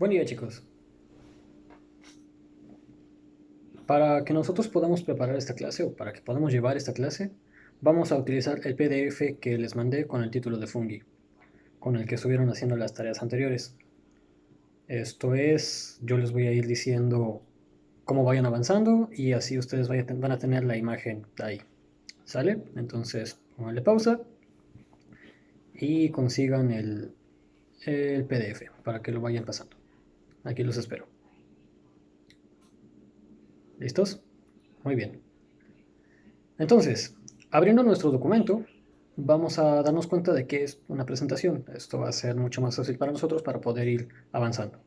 Buen día, chicos. Para que nosotros podamos preparar esta clase o para que podamos llevar esta clase, vamos a utilizar el PDF que les mandé con el título de Fungi, con el que estuvieron haciendo las tareas anteriores. Esto es, yo les voy a ir diciendo cómo vayan avanzando y así ustedes van a tener la imagen ahí. ¿Sale? Entonces, pónganle pausa y consigan el PDF para que lo vayan pasando. Aquí los espero. ¿Listos? Muy bien. Entonces, abriendo nuestro documento, vamos a darnos cuenta de que es una presentación. Esto va a ser mucho más fácil para nosotros para poder ir avanzando.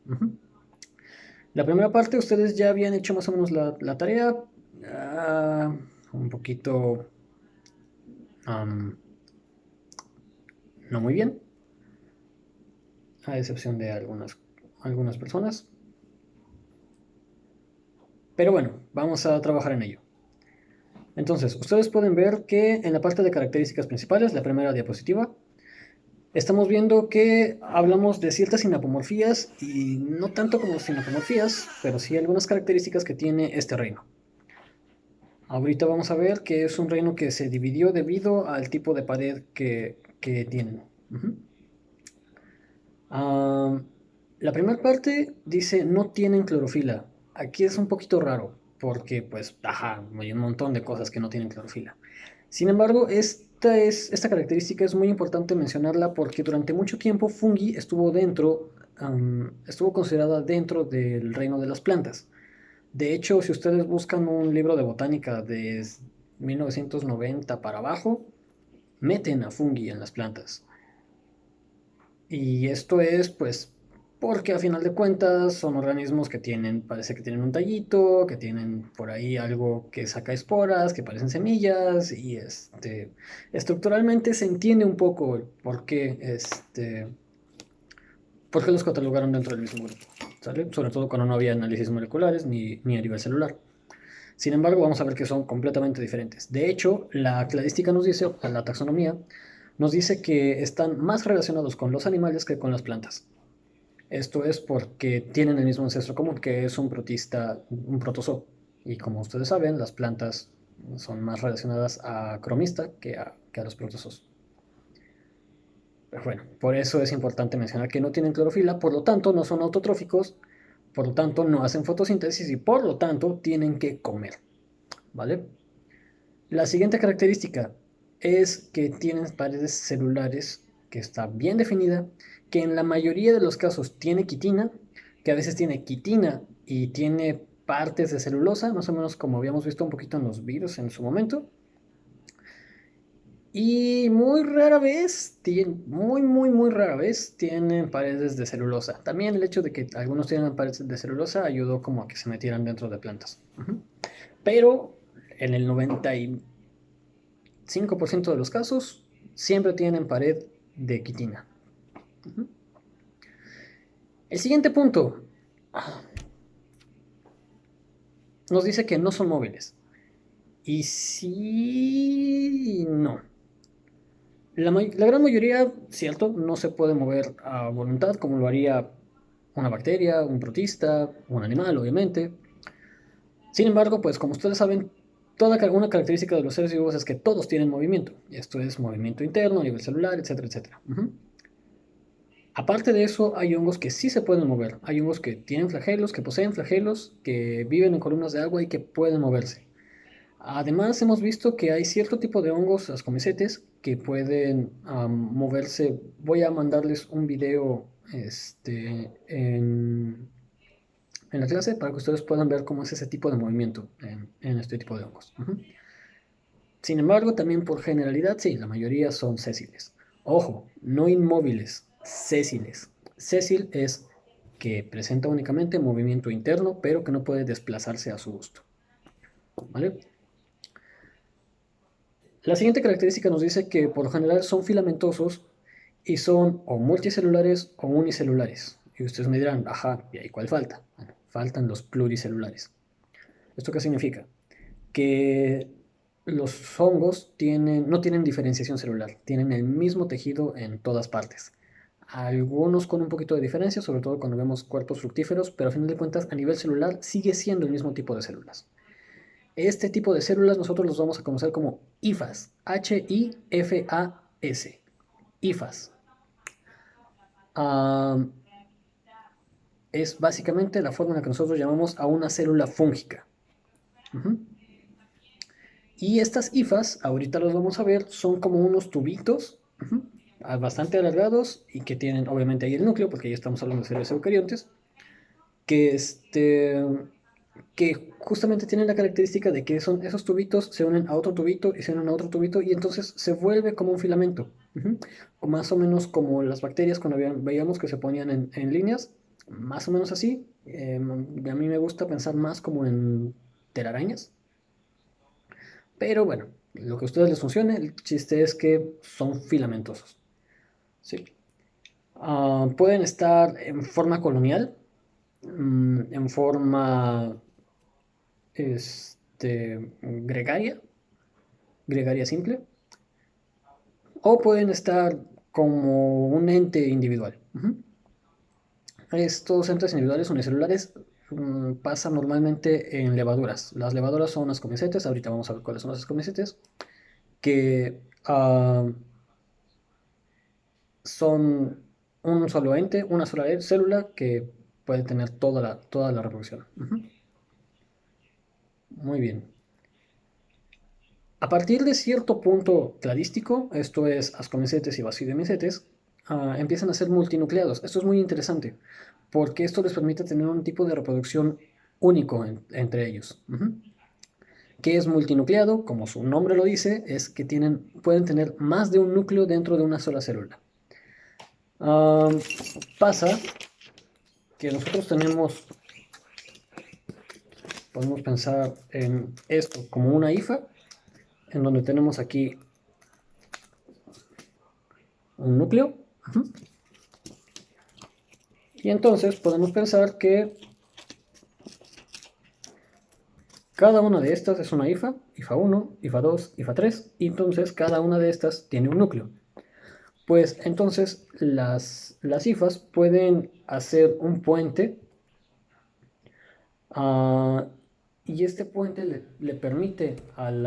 La primera parte, ustedes ya habían hecho más o menos la tarea. Un poquito no muy bien, a excepción de algunas personas. Pero bueno, vamos a trabajar en ello. Entonces, ustedes pueden ver que en la parte de características principales, la primera diapositiva, estamos viendo que hablamos de ciertas sinapomorfías y no tanto como sinapomorfías, pero sí algunas características que tiene este reino. Ahorita vamos a ver que es un reino que se dividió debido al tipo de pared que tienen. La primera parte dice no tienen clorofila. Aquí es un poquito raro porque pues, hay un montón de cosas que no tienen clorofila. Sin embargo, esta característica es muy importante mencionarla porque durante mucho tiempo Fungi estuvo considerada dentro del reino de las plantas. De hecho, si ustedes buscan un libro de botánica de 1990 para abajo, meten a Fungi en las plantas. Y esto es, pues, porque a final de cuentas son organismos que parece que tienen un tallito, que tienen por ahí algo que saca esporas, que parecen semillas, y estructuralmente se entiende un poco por qué los catalogaron dentro del mismo grupo, ¿sale? Sobre todo cuando no había análisis moleculares ni a nivel celular. Sin embargo, vamos a ver que son completamente diferentes. De hecho, la cladística nos dice, o la taxonomía, nos dice que están más relacionados con los animales que con las plantas. Esto es porque tienen el mismo ancestro común, que es un protista, un protozoo. Y como ustedes saben, las plantas son más relacionadas a cromista que a los protozoos. Pero bueno, por eso es importante mencionar que no tienen clorofila, por lo tanto no son autotróficos, por lo tanto no hacen fotosíntesis y por lo tanto tienen que comer. ¿Vale? La siguiente característica es que tienen paredes celulares que está bien definida, que en la mayoría de los casos tiene quitina, que a veces tiene quitina y tiene partes de celulosa, más o menos como habíamos visto un poquito en los virus en su momento. Y muy rara vez, muy rara vez, tienen paredes de celulosa. También el hecho de que algunos tienen paredes de celulosa ayudó como a que se metieran dentro de plantas. Pero en el 95% de los casos siempre tienen pared de quitina. El siguiente punto nos dice que no son móviles. Y sí, no. La gran mayoría, cierto, no se puede mover a voluntad como lo haría una bacteria, un protista, un animal, obviamente. Sin embargo, pues como ustedes saben, una característica de los seres vivos es que todos tienen movimiento. Esto es movimiento interno, a nivel celular, etcétera, etcétera. Aparte de eso, hay hongos que sí se pueden mover. Hay hongos que tienen flagelos, que poseen flagelos, que viven en columnas de agua y que pueden moverse. Además, hemos visto que hay cierto tipo de hongos, ascomicetes, que pueden moverse. Voy a mandarles un video en la clase para que ustedes puedan ver cómo es ese tipo de movimiento en este tipo de hongos. Sin embargo, también por generalidad, sí, la mayoría son sésiles. Ojo, no inmóviles, sésiles. Sésil es que presenta únicamente movimiento interno, pero que no puede desplazarse a su gusto. ¿Vale? La siguiente característica nos dice que por lo general son filamentosos y son o multicelulares o unicelulares. Y ustedes me dirán, ajá, ¿y ahí cuál falta? Bueno, faltan los pluricelulares. ¿Esto qué significa? Que los hongos no tienen diferenciación celular, tienen el mismo tejido en todas partes. algunos con un poquito de diferencia, sobre todo cuando vemos cuerpos fructíferos, pero a fin de cuentas a nivel celular sigue siendo el mismo tipo de células. Este tipo de células nosotros los vamos a conocer como hifas, H-I-F-A-S, hifas. Es básicamente la forma en la que nosotros llamamos a una célula fúngica. Y estas hifas, ahorita los vamos a ver, son como unos tubitos bastante alargados y que tienen obviamente ahí el núcleo, porque ya estamos hablando de células eucariontes, que, que justamente tienen la característica de que son esos tubitos se unen a otro tubito y se unen a otro tubito y entonces se vuelve como un filamento. O más o menos como las bacterias cuando veíamos que se ponían en líneas, más o menos así. A mí me gusta pensar más como en telarañas. Pero bueno, lo que a ustedes les funcione, el chiste es que son filamentosos. ¿Sí? Pueden estar en forma colonial, en forma gregaria, gregaria simple, o pueden estar como un ente individual. Estos entes individuales unicelulares pasan normalmente en levaduras. Las levaduras son ascomicetes, ahorita vamos a ver cuáles son las ascomicetes, que son un solo ente, una sola célula que puede tener toda la reproducción. Muy bien. A partir de cierto punto cladístico, esto es ascomicetes y basidiomicetes, empiezan a ser multinucleados. Esto es muy interesante porque esto les permite tener un tipo de reproducción único entre ellos. ¿Qué es multinucleado? Como su nombre lo dice, es que pueden tener más de un núcleo dentro de una sola célula. Pasa que nosotros podemos pensar en esto como una hifa, en donde tenemos aquí un núcleo. Y entonces podemos pensar que cada una de estas es una IFA, IFA 1, IFA 2, IFA 3, y entonces cada una de estas tiene un núcleo. Pues entonces las IFAs pueden hacer un puente y este puente le permite al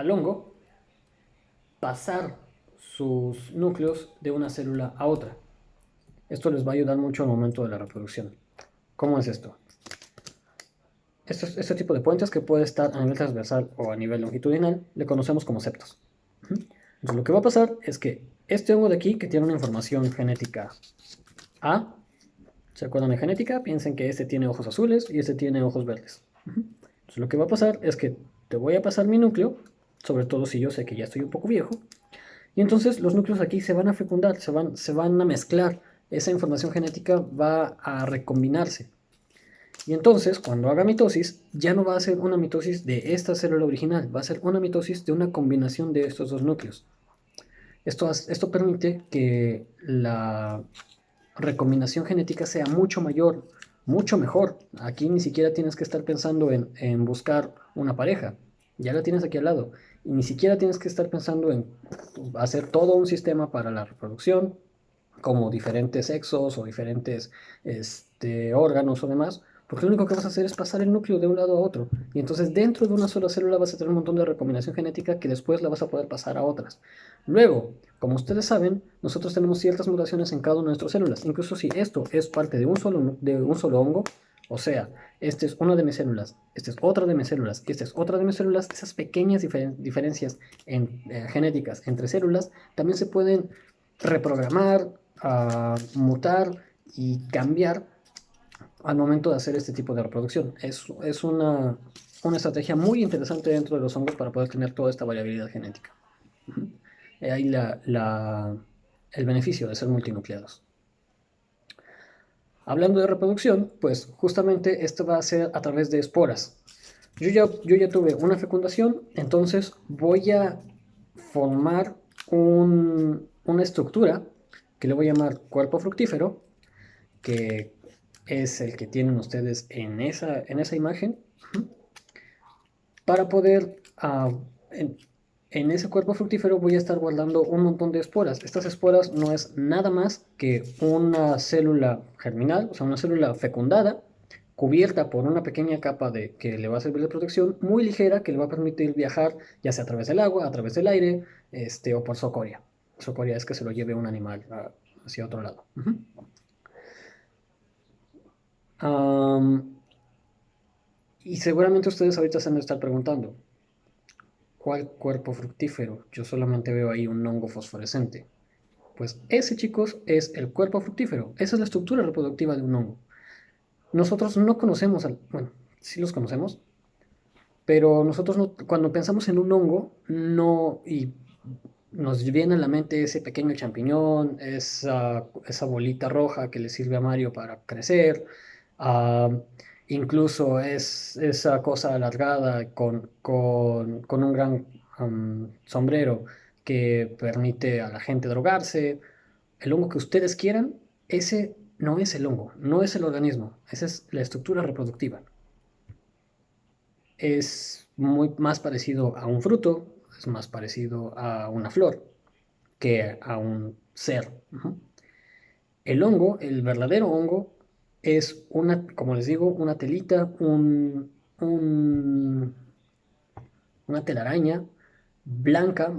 hongo pasar sus núcleos de una célula a otra. Esto les va a ayudar mucho al momento de la reproducción. ¿Cómo es esto? Este tipo de puentes que puede estar a nivel transversal o a nivel longitudinal, le conocemos como septos. Entonces lo que va a pasar es que este hongo de aquí, que tiene una información genética A, ¿se acuerdan de genética? Piensen que este tiene ojos azules y este tiene ojos verdes. Entonces lo que va a pasar es que te voy a pasar mi núcleo, sobre todo si yo sé que ya estoy un poco viejo, y entonces los núcleos aquí se van a fecundar, se van a mezclar, esa información genética va a recombinarse. Y entonces, cuando haga mitosis, ya no va a ser una mitosis de esta célula original, va a ser una mitosis de una combinación de estos dos núcleos. Esto permite que la recombinación genética sea mucho mayor, mucho mejor. Aquí ni siquiera tienes que estar pensando en buscar una pareja, ya la tienes aquí al lado. Y ni siquiera tienes que estar pensando en hacer todo un sistema para la reproducción, como diferentes sexos o diferentes órganos o demás, porque lo único que vas a hacer es pasar el núcleo de un lado a otro. Y entonces dentro de una sola célula vas a tener un montón de recombinación genética que después la vas a poder pasar a otras. Luego, como ustedes saben, nosotros tenemos ciertas mutaciones en cada una de nuestras células. Incluso si esto es parte de un solo hongo, o sea, esta es una de mis células, esta es otra de mis células, esta es otra de mis células, esas pequeñas diferencias genéticas entre células también se pueden reprogramar, mutar y cambiar al momento de hacer este tipo de reproducción. Es una estrategia muy interesante dentro de los hongos para poder tener toda esta variabilidad genética. Ahí el beneficio de ser multinucleados. Hablando de reproducción, pues justamente esto va a ser a través de esporas. Yo ya tuve una fecundación, entonces voy a formar una estructura que le voy a llamar cuerpo fructífero, que es el que tienen ustedes en esa imagen, para poder en ese cuerpo fructífero voy a estar guardando un montón de esporas. Estas esporas no es nada más que una célula germinal, o sea, una célula fecundada, cubierta por una pequeña capa que le va a servir de protección, muy ligera, que le va a permitir viajar, ya sea a través del agua, a través del aire, o por socoria. Socoria es que se lo lleve un animal hacia otro lado. Y seguramente ustedes ahorita se han de estar preguntando, ¿cuál cuerpo fructífero? Yo solamente veo ahí un hongo fosforescente. Pues ese, chicos, es el cuerpo fructífero. Esa es la estructura reproductiva de un hongo. Nosotros no conocemos, bueno, sí los conocemos, pero nosotros no, cuando pensamos en un hongo, no, y nos viene a la mente ese pequeño champiñón, esa bolita roja que le sirve a Mario para crecer, ah, incluso es esa cosa alargada con un gran sombrero que permite a la gente drogarse. El hongo que ustedes quieran, ese no es el hongo, no es el organismo, esa es la estructura reproductiva. Es muy más parecido a un fruto, es más parecido a una flor que a un ser. El hongo, el verdadero hongo, es una, como les digo, una telita, una telaraña blanca,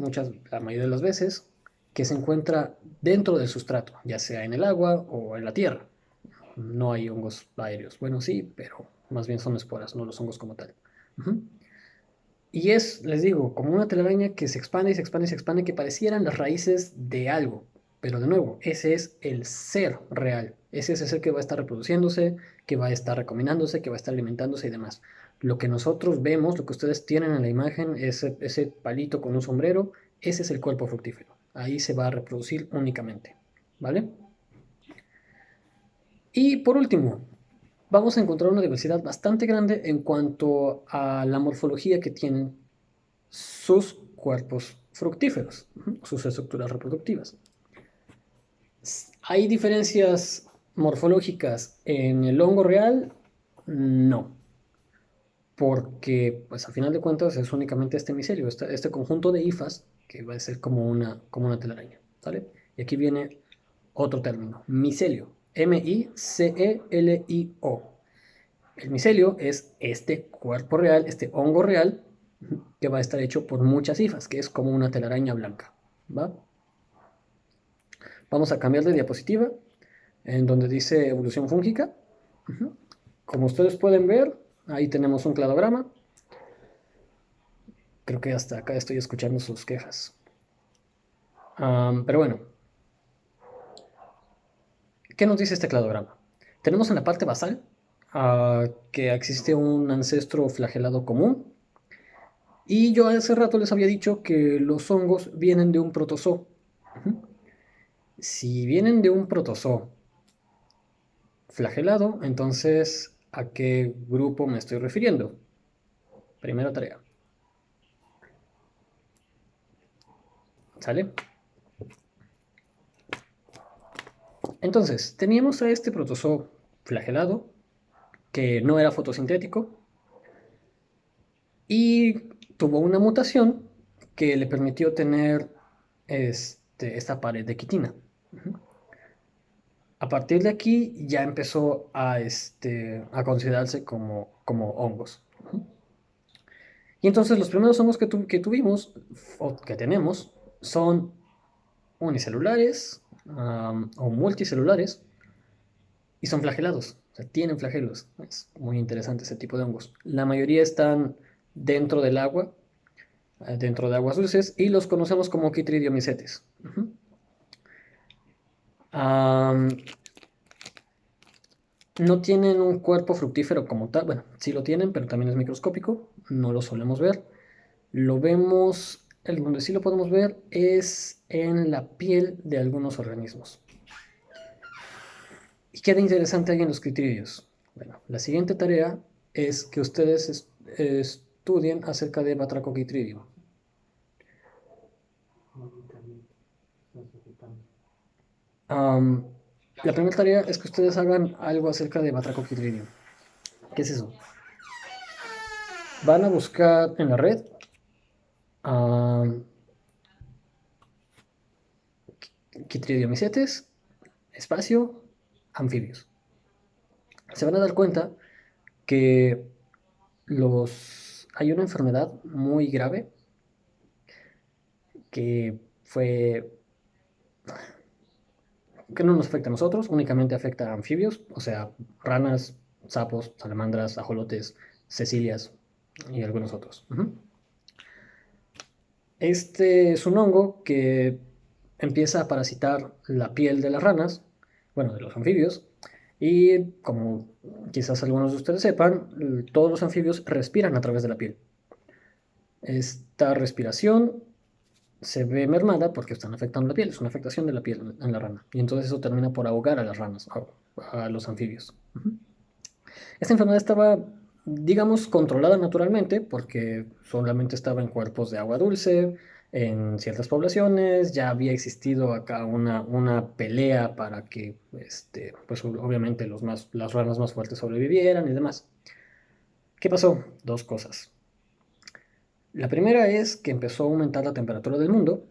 la mayoría de las veces, que se encuentra dentro del sustrato, ya sea en el agua o en la tierra. No hay hongos aéreos. Bueno, sí, pero más bien son esporas, no los hongos como tal. Y es, les digo, como una telaraña que se expande y se expande y se expande, que parecieran las raíces de algo. Pero de nuevo, ese es el ser real. Ese es el ser que va a estar reproduciéndose, que va a estar recombinándose, que va a estar alimentándose y demás. Lo que nosotros vemos, lo que ustedes tienen en la imagen, ese palito con un sombrero, ese es el cuerpo fructífero. Ahí se va a reproducir únicamente. ¿Vale? Y por último, vamos a encontrar una diversidad bastante grande en cuanto a la morfología que tienen sus cuerpos fructíferos, sus estructuras reproductivas. ¿Hay diferencias morfológicas en el hongo real? No, porque pues a final de cuentas es únicamente este micelio, este conjunto de hifas que va a ser como una telaraña, ¿vale? Y aquí viene otro término, micelio, M-I-C-E-L-I-O. El micelio es este cuerpo real, este hongo real, que va a estar hecho por muchas hifas, que es como una telaraña blanca, ¿va? Vamos a cambiar de diapositiva, en donde dice evolución fúngica. Como ustedes pueden ver, ahí tenemos un cladograma. Creo que hasta acá estoy escuchando sus quejas. Pero bueno, ¿qué nos dice este cladograma? Tenemos en la parte basal que existe un ancestro flagelado común. Y yo hace rato les había dicho que los hongos vienen de un protozoo. Si vienen de un protozoo flagelado, entonces, ¿a qué grupo me estoy refiriendo? Primera tarea. ¿Sale? Entonces, teníamos a este protozoo flagelado, que no era fotosintético, y tuvo una mutación que le permitió tener esta pared de quitina. A partir de aquí ya empezó a considerarse como hongos. Y entonces los primeros hongos que tuvimos, o que tenemos, son unicelulares o multicelulares y son flagelados, o sea, tienen flagelos. Es muy interesante ese tipo de hongos. La mayoría están dentro del agua, dentro de aguas dulces, y los conocemos como Chytridiomycetes. No tienen un cuerpo fructífero como tal, bueno, sí lo tienen, pero también es microscópico, no lo solemos ver. Lo vemos, donde sí lo podemos ver es en la piel de algunos organismos. Y queda interesante ahí en los criterios. Bueno, la siguiente tarea es que ustedes estudien acerca de Batrachochytridium. La primera tarea es que ustedes hagan algo acerca de Batrachochytridium. ¿Qué es eso? Van a buscar en la red ah, quitridiomicetes, espacio, anfibios. Se van a dar cuenta que hay una enfermedad muy grave que fue que no nos afecta a nosotros, únicamente afecta a anfibios, o sea, ranas, sapos, salamandras, ajolotes, cecilias y algunos otros. Este es un hongo que empieza a parasitar la piel de las ranas, bueno, de los anfibios, y como quizás algunos de ustedes sepan, todos los anfibios respiran a través de la piel. Esta respiración se ve mermada porque están afectando la piel, es una afectación de la piel en la rana. Y entonces eso termina por ahogar a las ranas, a los anfibios. Esta enfermedad estaba, digamos, controlada naturalmente porque solamente estaba en cuerpos de agua dulce, en ciertas poblaciones, ya había existido acá una pelea para que, pues obviamente las ranas más fuertes sobrevivieran y demás. ¿Qué pasó? Dos cosas. La primera es que empezó a aumentar la temperatura del mundo.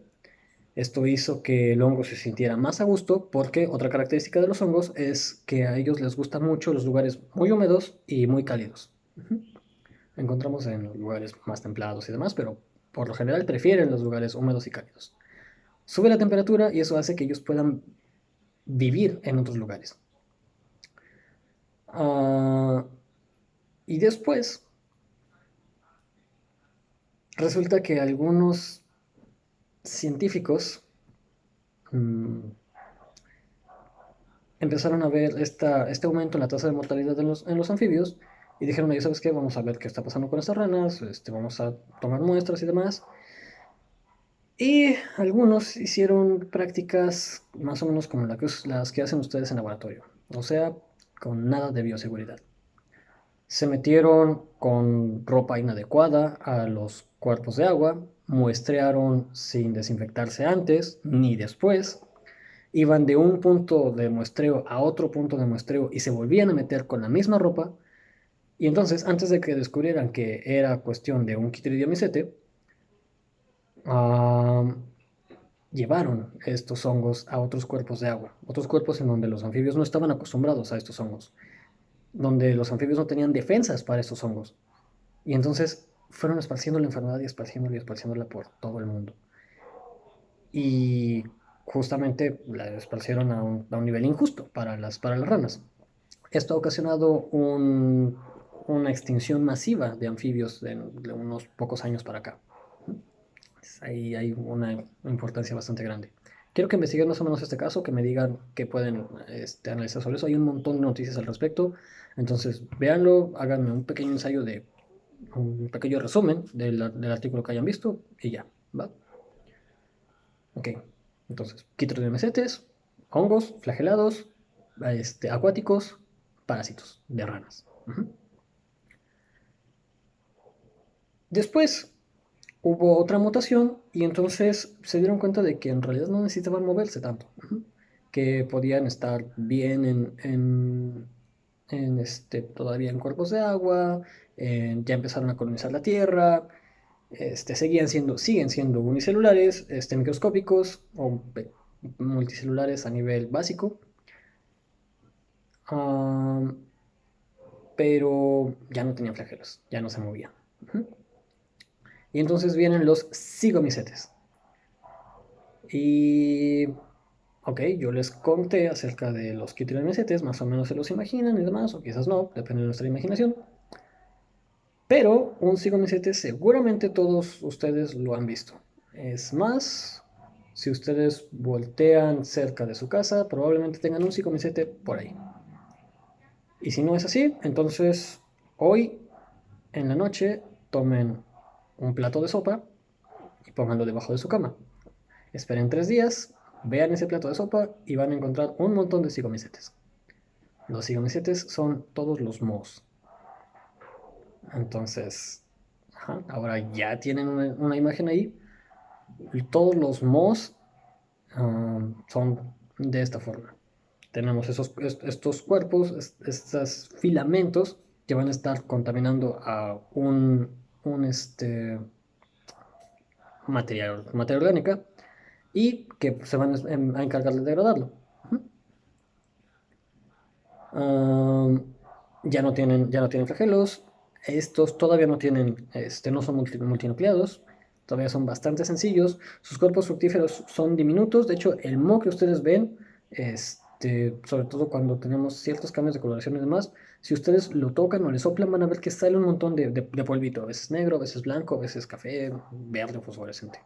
Esto hizo que el hongo se sintiera más a gusto porque otra característica de los hongos es que a ellos les gustan mucho los lugares muy húmedos y muy cálidos. Encontramos en los lugares más templados y demás, pero por lo general prefieren los lugares húmedos y cálidos. Sube la temperatura y eso hace que ellos puedan vivir en otros lugares. Ah, y después resulta que algunos científicos empezaron a ver este aumento en la tasa de mortalidad en los anfibios y dijeron, oye, ¿sabes qué? Vamos a ver qué está pasando con estas ranas, vamos a tomar muestras y demás. Y algunos hicieron prácticas más o menos como las que hacen ustedes en laboratorio, o sea, con nada de bioseguridad. Se metieron con ropa inadecuada a los cuerpos de agua, muestrearon sin desinfectarse antes ni después, iban de un punto de muestreo a otro punto de muestreo y se volvían a meter con la misma ropa. Y entonces, antes de que descubrieran que era cuestión de un quitridiomicetes, ah, llevaron estos hongos a otros cuerpos de agua, otros cuerpos en donde los anfibios no estaban acostumbrados a estos hongos, donde los anfibios no tenían defensas para estos hongos. Y entonces fueron esparciendo la enfermedad y esparciéndola y esparciéndola por todo el mundo. Y justamente la esparcieron a un nivel injusto para las ranas. Esto ha ocasionado una extinción masiva de anfibios de unos pocos años para acá. Ahí hay una importancia bastante grande. Quiero que investiguen más o menos este caso, que me digan qué pueden analizar sobre eso. Hay un montón de noticias al respecto. Entonces, véanlo, háganme un pequeño ensayo un pequeño resumen del artículo que hayan visto y ya, ¿va? Ok, entonces, quitridiomicetes, hongos, flagelados, acuáticos, parásitos de ranas. Después hubo otra mutación y entonces se dieron cuenta de que en realidad no necesitaban moverse tanto, que podían estar bien todavía en cuerpos de agua, ya empezaron a colonizar la Tierra, siguen siendo unicelulares, microscópicos o multicelulares a nivel básico, ah, pero ya no tenían flagelos, ya no se movían. Y entonces vienen los cigomicetes. Y, ok, yo les conté acerca de los quitridiomicetes, más o menos se los imaginan y demás, o quizás no, depende de nuestra imaginación. Pero un cigomicete seguramente todos ustedes lo han visto. Es más, si ustedes voltean cerca de su casa, probablemente tengan un cigomicete por ahí. Y si no es así, entonces hoy en la noche tomen un plato de sopa y pónganlo debajo de su cama. Esperen 3 días, vean ese plato de sopa y van a encontrar un montón de cigomicetes. Los cigomicetes son todos los mohos. Entonces, ahora ya tienen una imagen ahí. Todos los mohos son de esta forma. Tenemos estos cuerpos, estos filamentos que van a estar contaminando a un materia orgánica y que se van a encargar de degradarlo. Ya no tienen flagelos. Estos todavía no tienen, no son multinucleados. Todavía son bastante sencillos. Sus cuerpos fructíferos son diminutos. De hecho, el moho que ustedes ven, sobre todo cuando tenemos ciertos cambios de coloración y demás, si ustedes lo tocan o le soplan, van a ver que sale un montón de polvito. A veces negro, a veces blanco, a veces café, verde o fosforescente.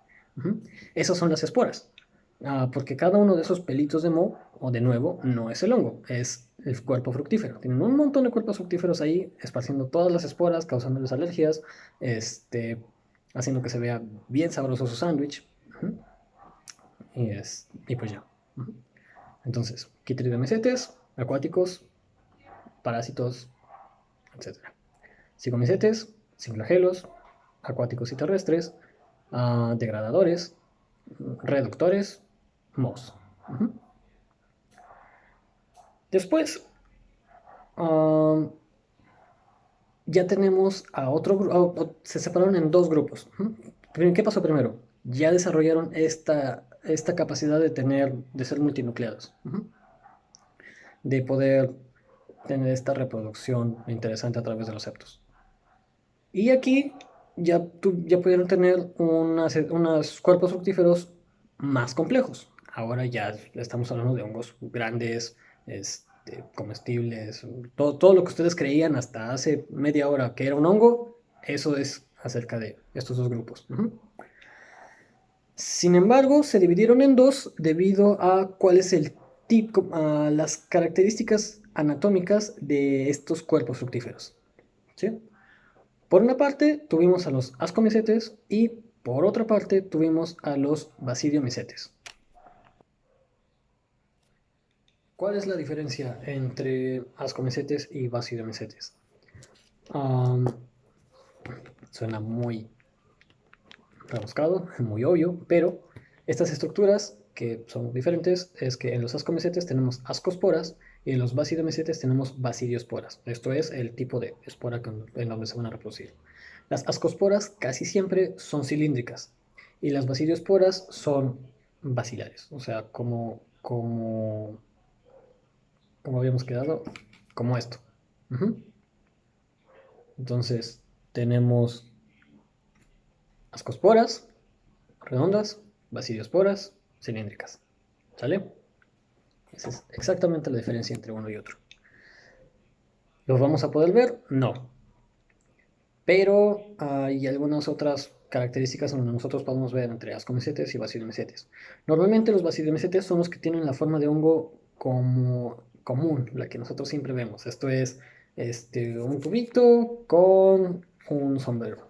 Esas son las esporas. Porque cada uno de esos pelitos de moho, o de nuevo, no es el hongo, es el cuerpo fructífero. Tienen un montón de cuerpos fructíferos ahí, esparciendo todas las esporas, causándoles alergias, haciendo que se vea bien sabroso su sándwich. Y pues ya. Entonces, quitridiomicetes, acuáticos, parásitos, etc. Cigomicetes, sin flagelos, acuáticos y terrestres, degradadores, reductores, mohos. Después, ya tenemos a otro grupo, se separaron en dos grupos. ¿Qué pasó primero? Ya desarrollaron esta capacidad de ser multinucleados, de poder tener esta reproducción interesante a través de los septos. Y aquí ya pudieron tener unos cuerpos fructíferos más complejos. Ahora ya estamos hablando de hongos grandes, comestibles, todo lo que ustedes creían hasta hace media hora que era un hongo, eso es acerca de estos dos grupos. Sin embargo, se dividieron en dos debido a cuál es el tipo, a las características anatómicas de estos cuerpos fructíferos. ¿Sí? Por una parte tuvimos a los ascomicetes y por otra parte tuvimos a los basidiomicetes. ¿Cuál es la diferencia entre ascomicetes y basidiomicetes? Suena muy rebuscado, muy obvio, pero estas estructuras que son diferentes es que en los ascomicetes tenemos ascosporas y en los basidiomicetes tenemos basidiosporas. Esto es el tipo de espora en donde se van a reproducir. Las ascosporas casi siempre son cilíndricas y las basidiosporas son bacilares, o sea, como habíamos quedado, como esto. Entonces, tenemos ascosporas redondas, basidiosporas cilíndricas. ¿Sale? Esa es exactamente la diferencia entre uno y otro. ¿Los vamos a poder ver? No. Pero hay algunas otras características donde nosotros podemos ver entre ascomicetes y basidiomicetes. Normalmente los basidiomicetes son los que tienen la forma de hongo como común, la que nosotros siempre vemos. Esto es un tubito con un sombrero.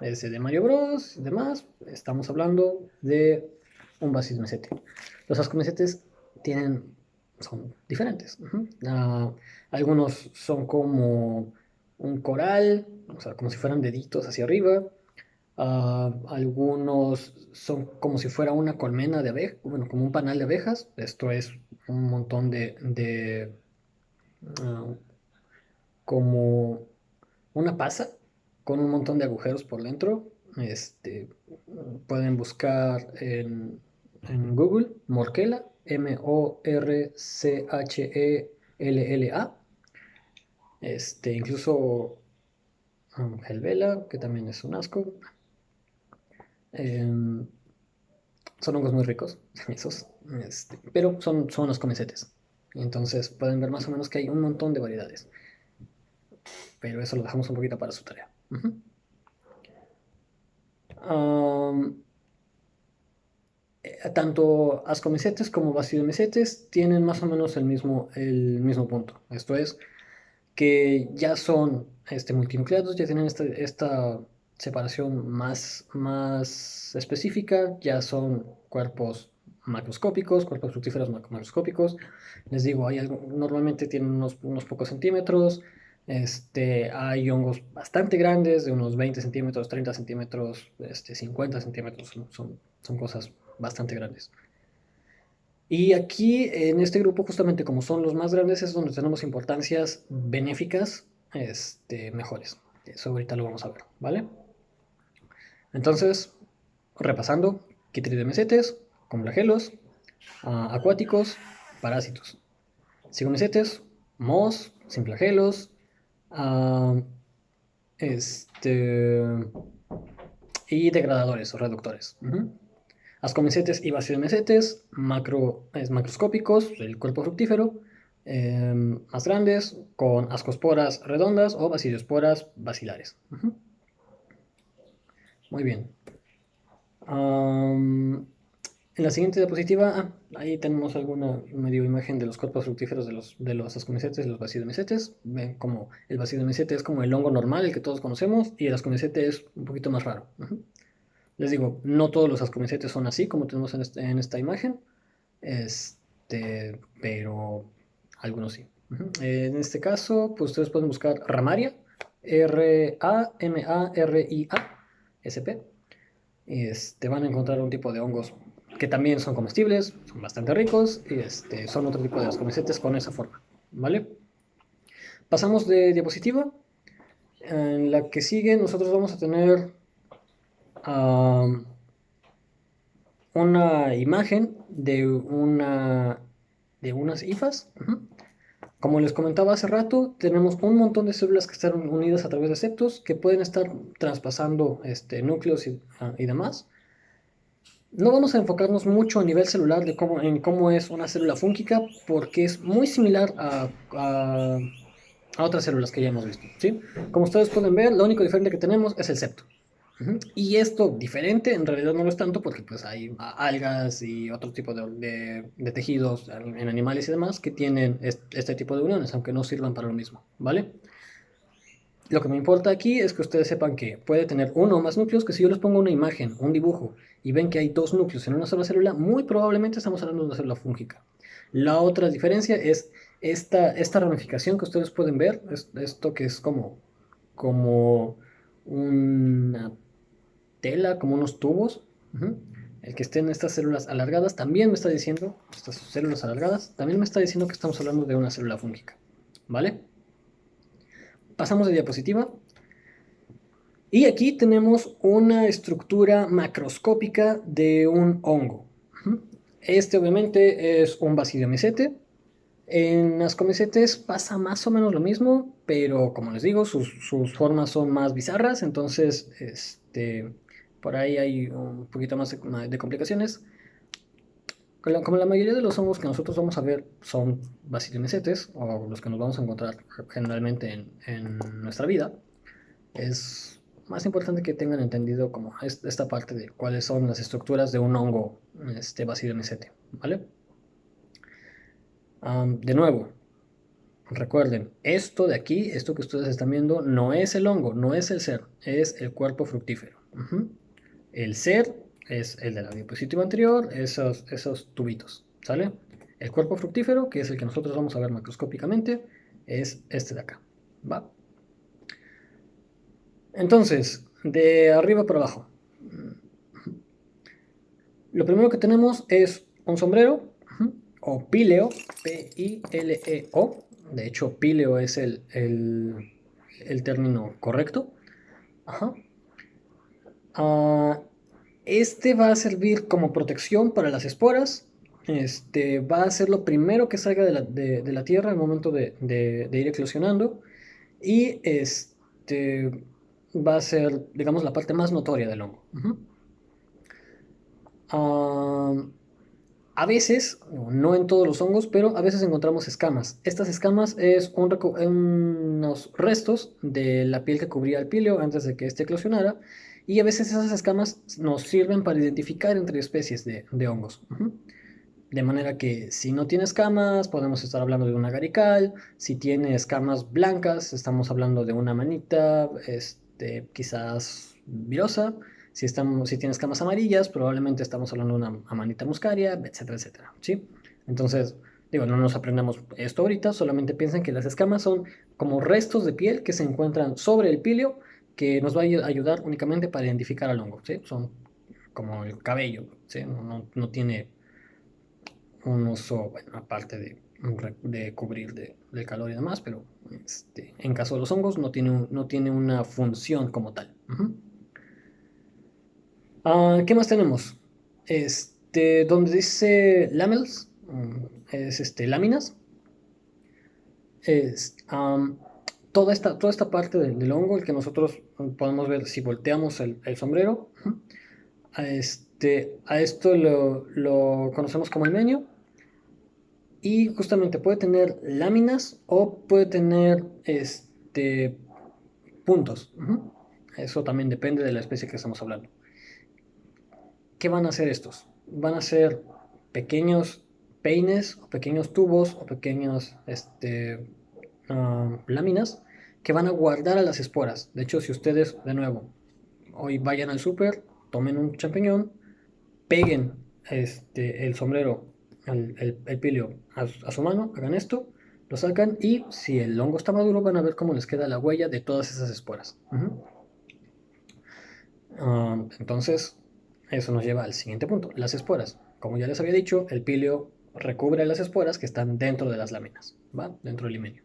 Ese de Mario Bros y demás, estamos hablando de un basidiomisete. Los ascomicetes son diferentes. Algunos son como un coral, o sea, como si fueran deditos hacia arriba. Algunos son como si fuera una colmena de abejas, bueno, como un panal de abejas. Esto es un montón como una pasa con un montón de agujeros por dentro. Pueden buscar en Google Morchella, Morchella. Incluso Helvela, que también es un asco. Son hongos muy ricos, esos, pero son los comicetes. Entonces pueden ver más o menos que hay un montón de variedades. Pero eso lo dejamos un poquito para su tarea. Tanto ascomicetes como basidiomicetes tienen más o menos el mismo punto. Esto es que ya son multinucleados, ya tienen esta separación más específica, ya son cuerpos macroscópicos, cuerpos fructíferos macroscópicos. Les digo, normalmente tienen unos pocos centímetros. Hay hongos bastante grandes, de unos 20 centímetros, 30 centímetros, 50 centímetros, son cosas bastante grandes. Y aquí, en este grupo, justamente como son los más grandes, es donde tenemos importancias benéficas mejores. Eso ahorita lo vamos a ver, ¿vale? Entonces, repasando, quitridiomicetes, con flagelos, acuáticos, parásitos. Cigomicetes, mohos, sin flagelos, ah, este, y degradadores o reductores. Ascomicetes y basilomicetes, macroscópicos, el cuerpo fructífero, más grandes, con ascosporas redondas o basilosporas basilares. Muy bien. En la siguiente diapositiva, ahí tenemos alguna medio imagen de los cuerpos fructíferos de los ascomicetes y los basilomicetes. Ven como el basidomicete es como el hongo normal, el que todos conocemos, y el ascomicete es un poquito más raro. Les digo, no todos los ascomicetes son así como tenemos en esta imagen, pero algunos sí. En este caso, pues ustedes pueden buscar Ramaria, Ramaria-SP. Van a encontrar un tipo de hongos que también son comestibles, son bastante ricos, y son otro tipo de ascomicetes con esa forma, ¿vale? Pasamos de diapositiva. En la que sigue nosotros vamos a tener una imagen de unas hifas. Como les comentaba hace rato, tenemos un montón de células que están unidas a través de septos que pueden estar traspasando núcleos y demás. No vamos a enfocarnos mucho a nivel celular en cómo es una célula fúngica, porque es muy similar a otras células que ya hemos visto, ¿sí? Como ustedes pueden ver, lo único diferente que tenemos es el septo. Y esto diferente en realidad no lo es tanto porque pues hay algas y otro tipo de tejidos en animales y demás que tienen este tipo de uniones, aunque no sirvan para lo mismo, ¿vale? Lo que me importa aquí es que ustedes sepan que puede tener uno o más núcleos, que si yo les pongo una imagen, un dibujo, y ven que hay dos núcleos en una sola célula, muy probablemente estamos hablando de una célula fúngica. La otra diferencia es esta ramificación que ustedes pueden ver, esto que es como una tela, como unos tubos. El que estén estas células alargadas también me está diciendo, estas células alargadas, también me está diciendo que estamos hablando de una célula fúngica, ¿vale? Pasamos de diapositiva. Y aquí tenemos una estructura macroscópica de un hongo. Este obviamente es un basidiomicete. En las comicetes pasa más o menos lo mismo, pero como les digo, sus formas son más bizarras, entonces por ahí hay un poquito más de complicaciones. Como la mayoría de los hongos que nosotros vamos a ver son basidiomycetes, o los que nos vamos a encontrar generalmente en nuestra vida, es más importante que tengan entendido como esta parte de cuáles son las estructuras de un hongo basidiomycete, ¿vale? De nuevo, recuerden, esto de aquí, esto que ustedes están viendo, no es el hongo, no es el ser, es el cuerpo fructífero. El ser es el de la diapositiva anterior, esos tubitos, ¿sale? El cuerpo fructífero, que es el que nosotros vamos a ver macroscópicamente, es este de acá, ¿va? Entonces, de arriba para abajo. Lo primero que tenemos es un sombrero, o píleo, P-I-L-E-O. De hecho, píleo es el término correcto. Ajá. Este va a servir como protección para las esporas. Va a ser lo primero que salga de la tierra al momento de ir eclosionando. Y va a ser, digamos, la parte más notoria del hongo. A veces, no en todos los hongos, pero a veces encontramos escamas. Estas escamas es unos restos de la piel que cubría el píleo antes de que éste eclosionara. Y a veces esas escamas nos sirven para identificar entre especies de hongos. De manera que si no tiene escamas, podemos estar hablando de un agarical. Si tiene escamas blancas, estamos hablando de una manita, quizás virosa. Si tiene escamas amarillas, probablemente estamos hablando de una amanita muscaria, etcétera, etcétera, ¿sí? Entonces, digo, no nos aprendamos esto ahorita, solamente piensen que las escamas son como restos de piel que se encuentran sobre el píleo, que nos va a ayudar únicamente para identificar al hongo, ¿sí? Son como el cabello, ¿sí? No tiene un uso, bueno, aparte de cubrir del calor y demás, pero en caso de los hongos no tiene una función como tal. ¿Qué más tenemos? Donde dice lamels, es láminas. Es, toda esta parte del hongo, el que nosotros podemos ver si volteamos el sombrero, a esto lo conocemos como el menio. Y justamente puede tener láminas o puede tener puntos. Eso también depende de la especie que estamos hablando. ¿Qué van a hacer estos? Van a ser pequeños peines o pequeños tubos o pequeños láminas que van a guardar a las esporas. De hecho, si ustedes, de nuevo, hoy vayan al súper, tomen un champiñón, peguen el sombrero, el pilio a su mano, hagan esto, lo sacan y si el hongo está maduro van a ver cómo les queda la huella de todas esas esporas. Entonces, eso nos lleva al siguiente punto, las esporas. Como ya les había dicho, el pilio recubre las esporas que están dentro de las láminas, ¿va? Dentro del limenio.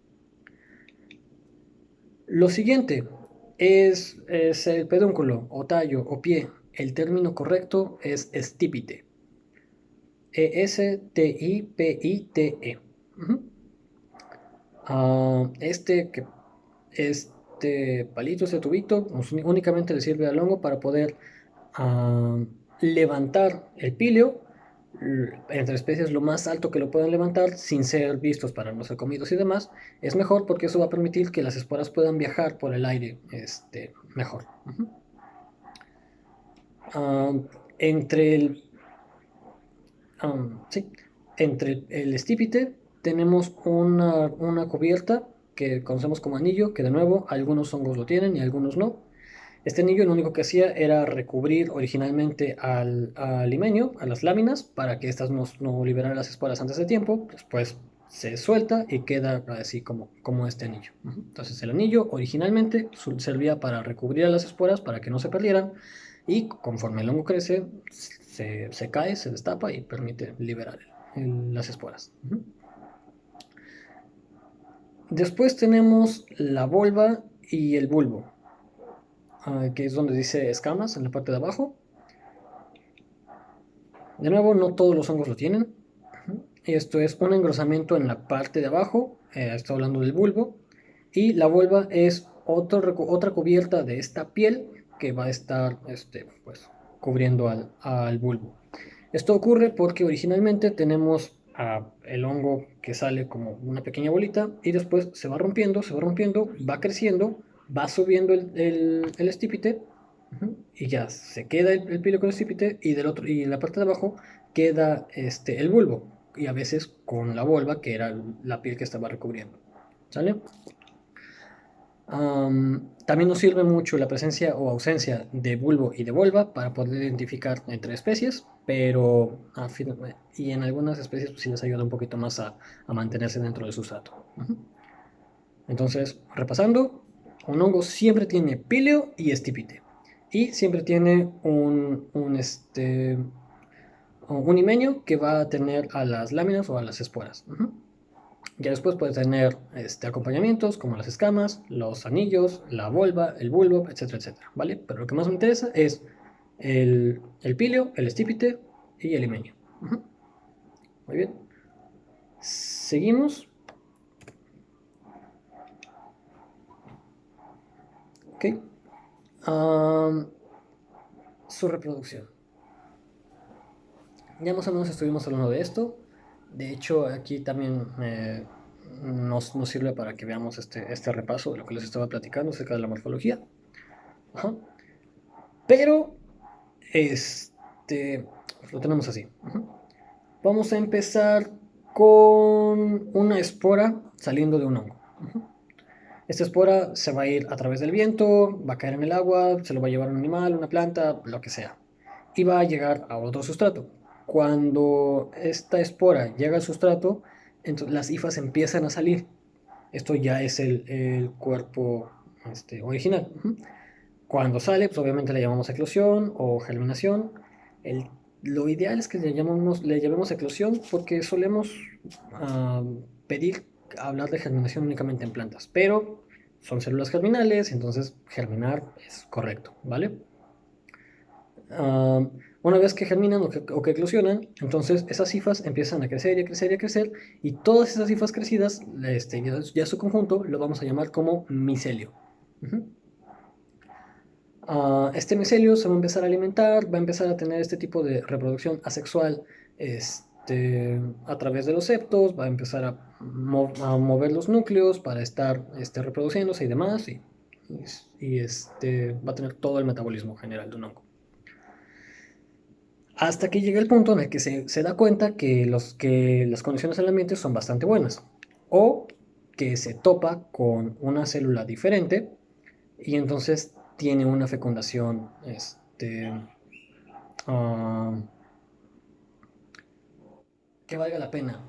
Lo siguiente es el pedúnculo o tallo o pie. El término correcto es estípite. Estipite. Que este palito, este tubito, únicamente le sirve al hongo para poder ah, levantar el píleo, entre especies lo más alto que lo pueden levantar sin ser vistos para no ser comidos y demás. Es mejor porque eso va a permitir que las esporas puedan viajar por el aire mejor. Ah, entre el sí, entre el estípite tenemos una cubierta que conocemos como anillo, que de nuevo algunos hongos lo tienen y algunos no. Este anillo lo único que hacía era recubrir originalmente al limenio, a las láminas, para que estas no liberaran las esporas antes de tiempo. Después se suelta y queda así como este anillo. Entonces el anillo originalmente servía para recubrir a las esporas para que no se perdieran y conforme el hongo crece se cae, se destapa y permite liberar las esporas. Después tenemos la volva y el bulbo, que es donde dice escamas en la parte de abajo. De nuevo, no todos los hongos lo tienen. Esto es un engrosamiento en la parte de abajo, estoy hablando del bulbo, y la volva es otra cubierta de esta piel que va a estar pues, cubriendo al bulbo. Esto ocurre porque originalmente tenemos el hongo que sale como una pequeña bolita y después se va rompiendo, va creciendo, va subiendo el estípite y ya se queda el pilo con el estípite y en la parte de abajo queda el bulbo y a veces con la volva que era la piel que estaba recubriendo. ¿Sale? También nos sirve mucho la presencia o ausencia de bulbo y de volva para poder identificar entre especies, pero y en algunas especies pues, sí les ayuda un poquito más a mantenerse dentro del sustrato. Entonces, repasando, un hongo siempre tiene píleo y estípite y siempre tiene un himenio que va a tener a las láminas o a las esporas. Ya después puede tener acompañamientos como las escamas, los anillos, la volva, el bulbo, etcétera, etcétera, ¿vale? Pero lo que más me interesa es el píleo, el estípite y el himenio. Muy bien. Seguimos. Ok. Su reproducción. Ya más o menos estuvimos hablando de esto. De hecho, aquí también nos sirve para que veamos este repaso de lo que les estaba platicando acerca de la morfología. Ajá. Pero, lo tenemos así. Vamos a empezar con una espora saliendo de un hongo. Esta espora se va a ir a través del viento, va a caer en el agua, se lo va a llevar un animal, una planta, lo que sea. Y va a llegar a otro sustrato. Cuando esta espora llega al sustrato, entonces las hifas empiezan a salir. Esto ya es el cuerpo original. Cuando sale, pues obviamente le llamamos eclosión o germinación. Lo ideal es que le llamemos eclosión porque solemos pedir hablar de germinación únicamente en plantas, pero son células germinales, entonces germinar es correcto, ¿vale? Ah, una vez que germinan o que eclosionan, entonces esas hifas empiezan a crecer y a crecer y a crecer, y todas esas hifas crecidas, ya su conjunto, lo vamos a llamar como micelio. Ujú. Este micelio se va a empezar a alimentar, va a empezar a tener este tipo de reproducción asexual a través de los septos, va a empezar a mover los núcleos para estar reproduciéndose y demás, y va a tener todo el metabolismo general de un hongo. Hasta que llega el punto en el que se da cuenta que las condiciones del ambiente son bastante buenas. O que se topa con una célula diferente y entonces tiene una fecundación ah, que valga la pena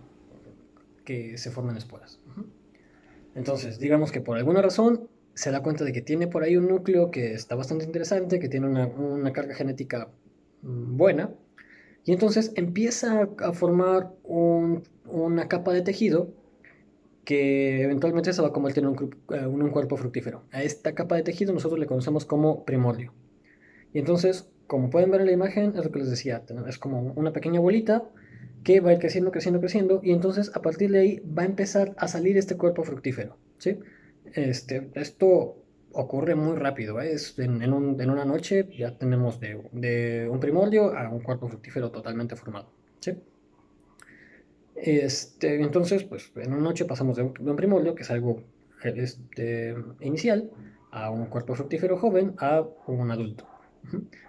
que se formen esporas. Entonces, digamos que por alguna razón se da cuenta de que tiene por ahí un núcleo que está bastante interesante, que tiene una carga genética buena, y entonces empieza a formar una capa de tejido que eventualmente se va a convertir en un cuerpo fructífero. A esta capa de tejido nosotros le conocemos como primordio. Y entonces, como pueden ver en la imagen, es lo que les decía, es como una pequeña bolita que va a ir creciendo, creciendo, creciendo, y entonces a partir de ahí va a empezar a salir este cuerpo fructífero, ¿sí? Esto ocurre muy rápido, ¿eh? En una noche ya tenemos de un primordio a un cuerpo fructífero totalmente formado, ¿sí? Entonces, pues en una noche pasamos de un primordio, que es algo inicial, a un cuerpo fructífero joven, a un adulto.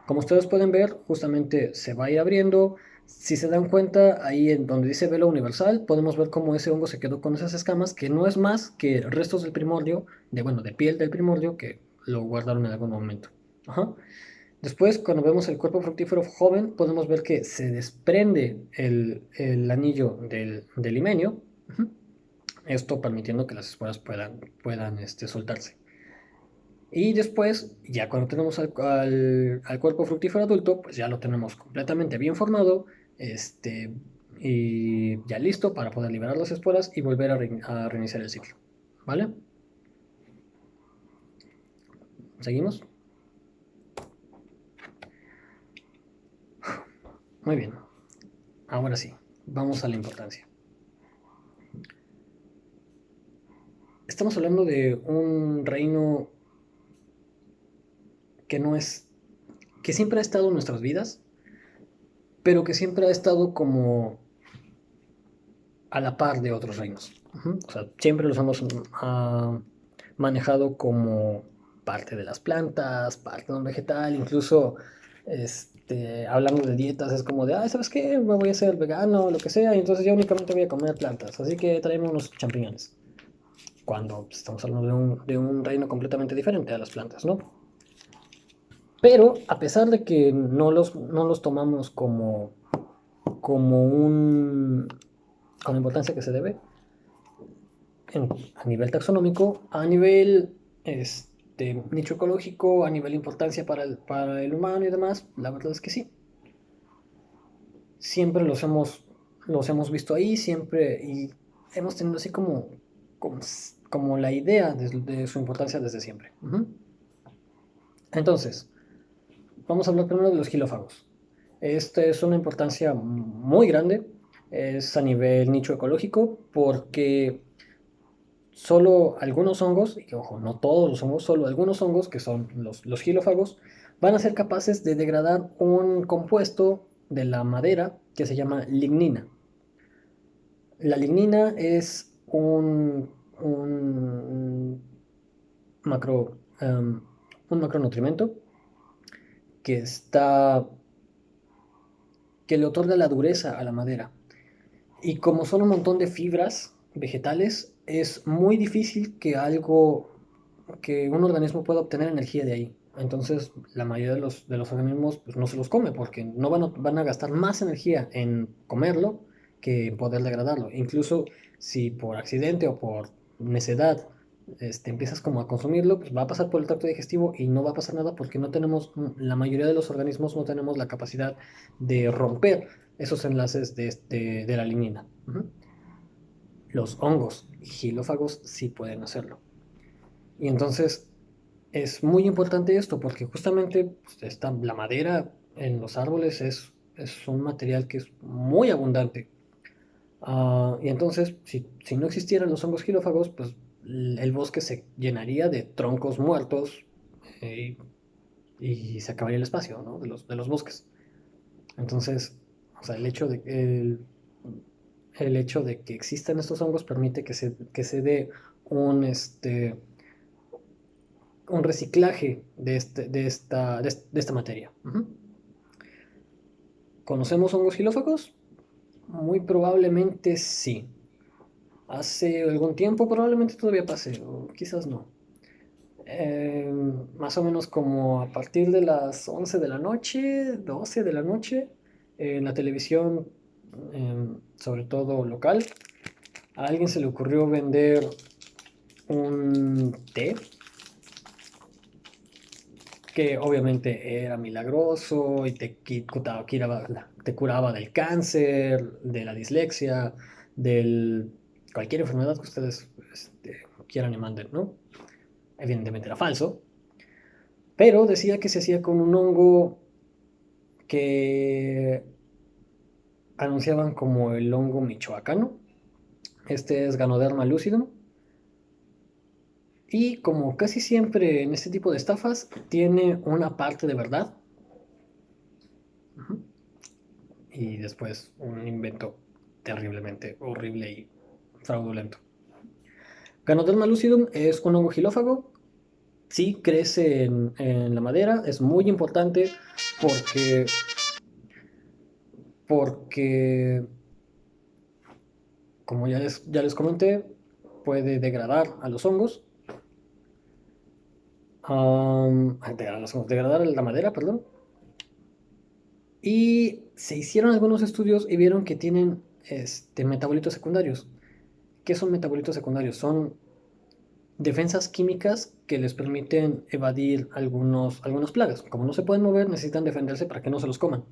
Como ustedes pueden ver, justamente se va a ir abriendo. Si se dan cuenta, ahí en donde dice velo universal, podemos ver cómo ese hongo se quedó con esas escamas, que no es más que restos del primordio, de piel del primordio, que lo guardaron en algún momento. Ajá. Después, cuando vemos el cuerpo fructífero joven, podemos ver que se desprende el anillo del himenio, esto permitiendo que las esporas puedan soltarse. Y después, ya cuando tenemos al cuerpo fructífero adulto, pues ya lo tenemos completamente bien formado, este, y ya listo para poder liberar las esporas y volver a reiniciar el ciclo. ¿Vale? ¿Seguimos? Muy bien. Ahora sí, vamos a la importancia. Estamos hablando de un reino que no es, que siempre ha estado en nuestras vidas, pero que siempre ha estado como a la par de otros reinos. O sea, siempre los hemos manejado como parte de las plantas, parte de un vegetal, incluso hablando de dietas, es como de, ah, ¿sabes qué? Me voy a hacer vegano, lo que sea, y entonces yo únicamente voy a comer plantas, así que traemos unos champiñones. Cuando estamos hablando de un reino completamente diferente a las plantas, ¿no? Pero a pesar de que no los tomamos como con la importancia que se debe, a nivel taxonómico, a nivel nicho ecológico, a nivel importancia para el humano y demás, la verdad es que sí. Siempre los hemos visto ahí, siempre, y hemos tenido así como la idea de su importancia desde siempre. Entonces, vamos a hablar primero de los gilófagos. Esta es una importancia muy grande, es a nivel nicho ecológico, porque solo algunos hongos, y ojo, no todos los hongos, solo algunos hongos, que son los gilófagos, van a ser capaces de degradar un compuesto de la madera que se llama lignina. La lignina es un macro, um, un macronutrimento que que le otorga la dureza a la madera. Y como son un montón de fibras vegetales, es muy difícil que un organismo pueda obtener energía de ahí. Entonces, la mayoría de los organismos pues, no se los come porque no van a gastar más energía en comerlo que en poder degradarlo. Incluso si por accidente o por necedad empiezas como a consumirlo, pues va a pasar por el tracto digestivo y no va a pasar nada porque la mayoría de los organismos no tenemos la capacidad de romper esos enlaces de la lignina. Los hongos gilófagos sí pueden hacerlo. Y entonces es muy importante esto porque justamente pues, la madera en los árboles es un material que es muy abundante. Y entonces, si no existieran los hongos gilófagos, pues el bosque se llenaría de troncos muertos, eh, y se acabaría el espacio, ¿no? de los bosques. Entonces, o sea, el hecho de que existan estos hongos permite que se dé un, este, un reciclaje de esta materia. Ujú. ¿Conocemos hongos gilófagos? Muy probablemente sí. Hace algún tiempo probablemente todavía pase, o quizás no. Más o menos como a partir de las 11 de la noche, 12 de la noche, en la televisión, sobre todo local, a alguien se le ocurrió vender un té que obviamente era milagroso y te curaba del cáncer, de la dislexia, de cualquier enfermedad que ustedes quieran y manden, ¿no? Evidentemente era falso, pero decía que se hacía con un hongo que anunciaban como el hongo michoacano. Este es Ganoderma lucidum. Y como casi siempre en este tipo de estafas, tiene una parte de verdad. Ujú. Y después un invento terriblemente horrible y fraudulento. Ganoderma lucidum es un hongo gilófago. Sí crece en la madera. Es muy importante porque, porque como ya les comenté, puede degradar a los hongos. Degradar la madera, perdón. Y se hicieron algunos estudios y vieron que tienen metabolitos secundarios. ¿Qué son metabolitos secundarios? Son defensas químicas que les permiten evadir algunas plagas. Como no se pueden mover, necesitan defenderse para que no se los coman.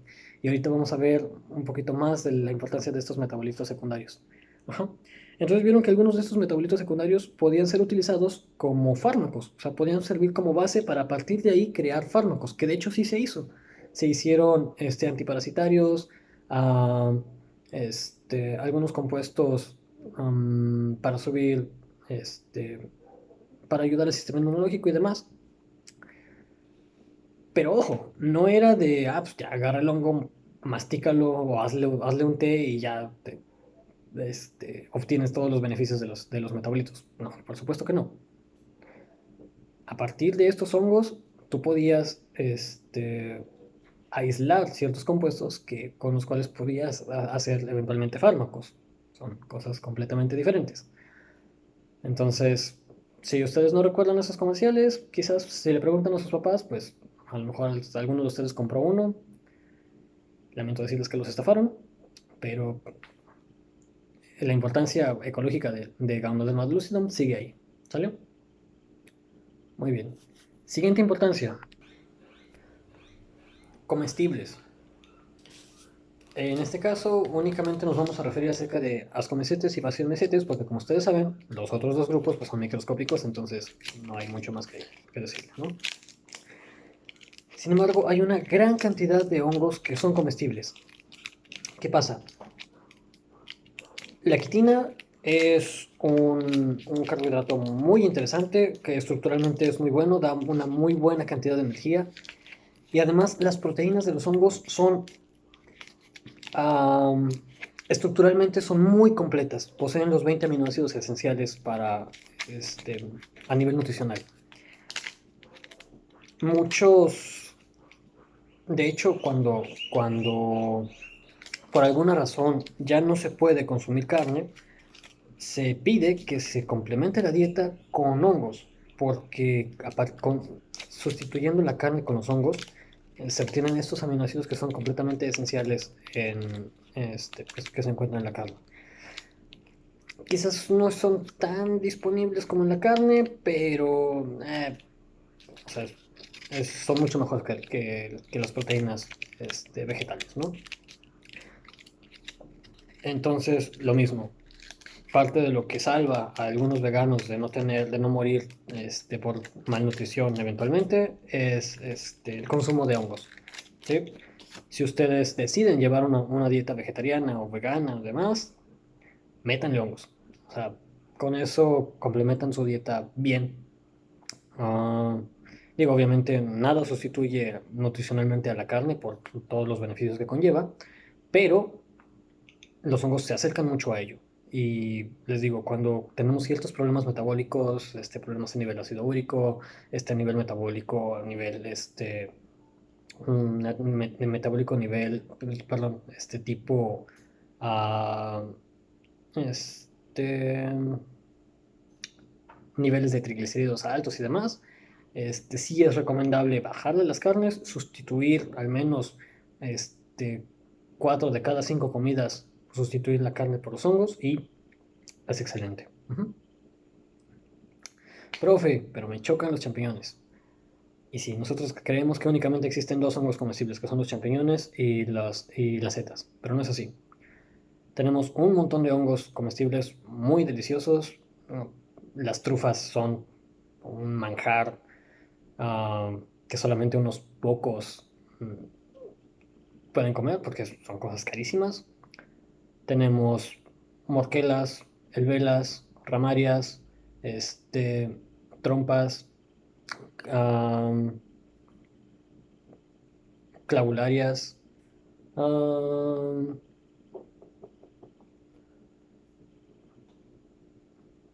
Y ahorita vamos a ver un poquito más de la importancia de estos metabolitos secundarios. Ajá. Entonces vieron que algunos de estos metabolitos secundarios podían ser utilizados como fármacos, o sea, podían servir como base para a partir de ahí crear fármacos, que de hecho sí se hizo. Se hicieron antiparasitarios, ah, algunos compuestos, para subir, para ayudar al sistema inmunológico y demás. Pero ojo, no era de, pues ya agarra el hongo, mastícalo o hazle un té y ya obtienes todos los beneficios de los metabolitos. No, por supuesto que no. A partir de estos hongos, tú podías aislar ciertos compuestos con los cuales podías hacer eventualmente fármacos. Son cosas completamente diferentes. Entonces, si ustedes no recuerdan esos comerciales, quizás si le preguntan a sus papás, pues a lo mejor alguno de ustedes compró uno. Lamento decirles que los estafaron, pero la importancia ecológica de Ganoderma lucidum sigue ahí. ¿Sale? Muy bien. Siguiente importancia. Comestibles. En este caso, únicamente nos vamos a referir acerca de ascomesetes y basilomesetes, porque como ustedes saben, los otros dos grupos pues, son microscópicos, entonces no hay mucho más que decir, ¿no? Sin embargo, hay una gran cantidad de hongos que son comestibles. ¿Qué pasa? La quitina es un carbohidrato muy interesante, que estructuralmente es muy bueno, da una muy buena cantidad de energía. Y además las proteínas de los hongos am, estructuralmente son muy completas. Poseen los 20 aminoácidos esenciales a nivel nutricional. Muchos, de hecho, cuando por alguna razón ya no se puede consumir carne, se pide que se complemente la dieta con hongos, porque sustituyendo la carne con los hongos, se obtienen estos aminoácidos que son completamente esenciales pues, que se encuentran en la carne. Quizás no son tan disponibles como en la carne, pero o sea, son mucho mejor que las proteínas vegetales, ¿no? Entonces, lo mismo, parte de lo que salva a algunos veganos de no morir por malnutrición eventualmente es el consumo de hongos, ¿sí? Si ustedes deciden llevar una dieta vegetariana o vegana o demás, métanle hongos. O sea, con eso complementan su dieta bien. Ah, digo, obviamente nada sustituye nutricionalmente a la carne por todos los beneficios que conlleva, pero los hongos se acercan mucho a ello. Y les digo, cuando tenemos ciertos problemas metabólicos, problemas a nivel ácido úrico, a nivel metabólico, a nivel metabólico a nivel, perdón, tipo, ah, este, niveles de triglicéridos altos y demás, sí es recomendable bajarle las carnes, sustituir al menos este, 4 de cada 5 comidas, sustituir la carne por los hongos y es excelente. Profe, pero me chocan los champiñones. Y sí, nosotros creemos que únicamente existen dos hongos comestibles, que son los champiñones y las setas, pero no es así. Tenemos un montón de hongos comestibles muy deliciosos. Las trufas son un manjar que solamente unos pocos pueden comer porque son cosas carísimas. Tenemos morquelas, elvelas, ramarias, trompas, am, clavularias, am,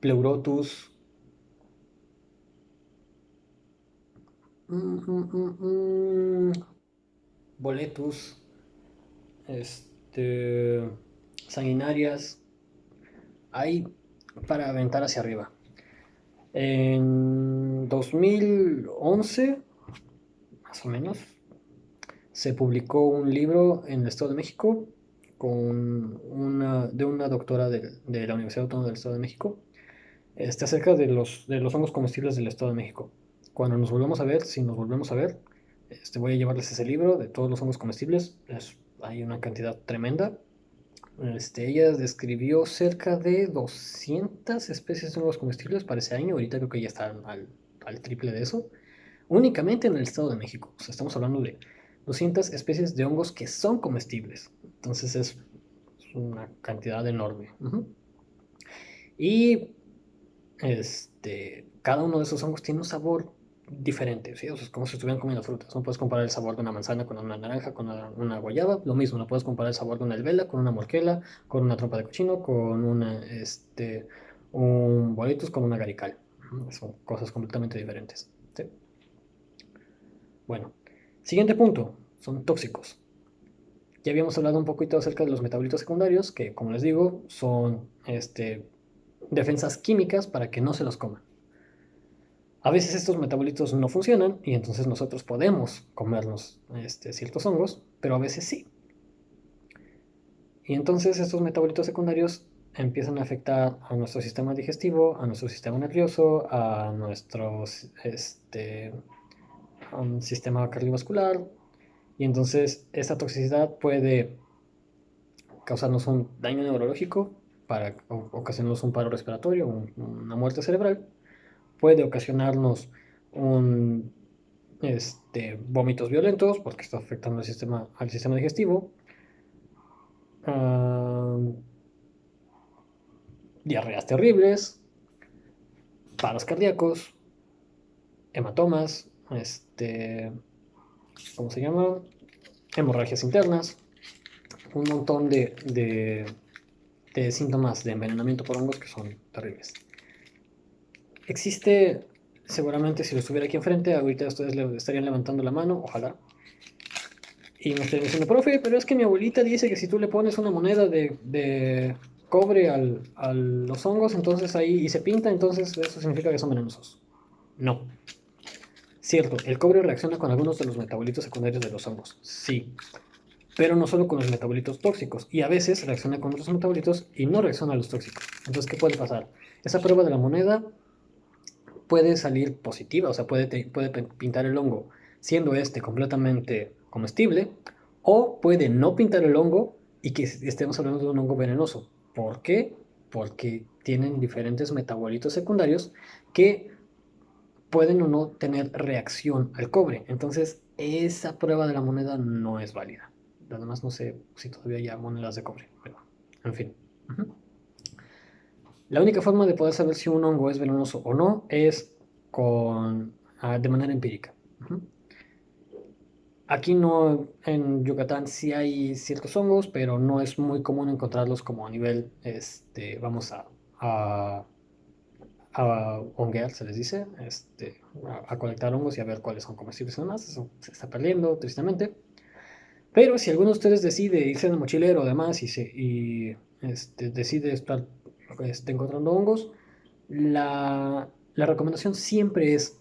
pleurotus, mm, mm, mm, boletus, este, sanguinarias. Hay para aventar hacia arriba. En 2011, más o menos, se publicó un libro en el Estado de México de una doctora de la Universidad Autónoma del Estado de México, acerca de los hongos comestibles del Estado de México. Cuando nos volvamos a ver, si nos volvemos a ver, voy a llevarles ese libro de todos los hongos comestibles. Hay una cantidad tremenda. Ella describió cerca de 200 especies de hongos comestibles para ese año. Ahorita creo que ya están al triple de eso. Únicamente en el Estado de México. O sea, estamos hablando de 200 especies de hongos que son comestibles. Entonces es una cantidad enorme. Y cada uno de esos hongos tiene un sabor diferente, ¿sí? O sea, es como si estuvieran comiendo frutas. No puedes comparar el sabor de una manzana con una naranja, con una guayaba. Lo mismo, no puedes comparar el sabor de una alvela con una morquela, con una trompa de cochino, con un bolitus, con una garical. Son cosas completamente diferentes, ¿sí? Bueno, siguiente punto, son tóxicos. Ya habíamos hablado un poquito acerca de los metabolitos secundarios, que como les digo, son defensas químicas para que no se los coman. A veces estos metabolitos no funcionan y entonces nosotros podemos comernos ciertos hongos, pero a veces sí. Y entonces estos metabolitos secundarios empiezan a afectar a nuestro sistema digestivo, a nuestro sistema nervioso, a nuestro sistema cardiovascular. Y entonces esta toxicidad puede causarnos un daño neurológico, para ocasionarnos un paro respiratorio, una muerte cerebral. Puede ocasionarnos un vómitos violentos porque está afectando al sistema digestivo, ah, diarreas terribles, paros cardíacos, hematomas, ¿cómo se llama? Hemorragias internas, un montón de síntomas de envenenamiento por hongos que son terribles. Existe, seguramente si lo estuviera aquí enfrente, ahorita ustedes estarían levantando la mano, ojalá, y me estarían diciendo, profe, pero es que mi abuelita dice que si tú le pones una moneda de cobre a los hongos, entonces ahí, y se pinta, entonces eso significa que son venenosos. No. Cierto, el cobre reacciona con algunos de los metabolitos secundarios de los hongos, sí, pero no solo con los metabolitos tóxicos, y a veces reacciona con otros metabolitos y no reacciona a los tóxicos. Entonces, ¿qué puede pasar? Esa prueba de la moneda puede salir positiva, o sea, puede pintar el hongo siendo completamente comestible, o puede no pintar el hongo y que estemos hablando de un hongo venenoso. ¿Por qué? Porque tienen diferentes metabolitos secundarios que pueden o no tener reacción al cobre. Entonces, esa prueba de la moneda no es válida. Además no sé si todavía hay monedas de cobre, pero en fin. Ujú. La única forma de poder saber si un hongo es venenoso o no es de manera empírica. Ujú. Aquí no, en Yucatán sí hay ciertos hongos, pero no es muy común encontrarlos como a nivel, vamos a, a honguear, se les dice, a colectar hongos y a ver cuáles son comestibles y demás. Eso se está perdiendo, tristemente. Pero si alguno de ustedes decide irse en el mochilero, además, decide estar encontrando hongos, la recomendación siempre es,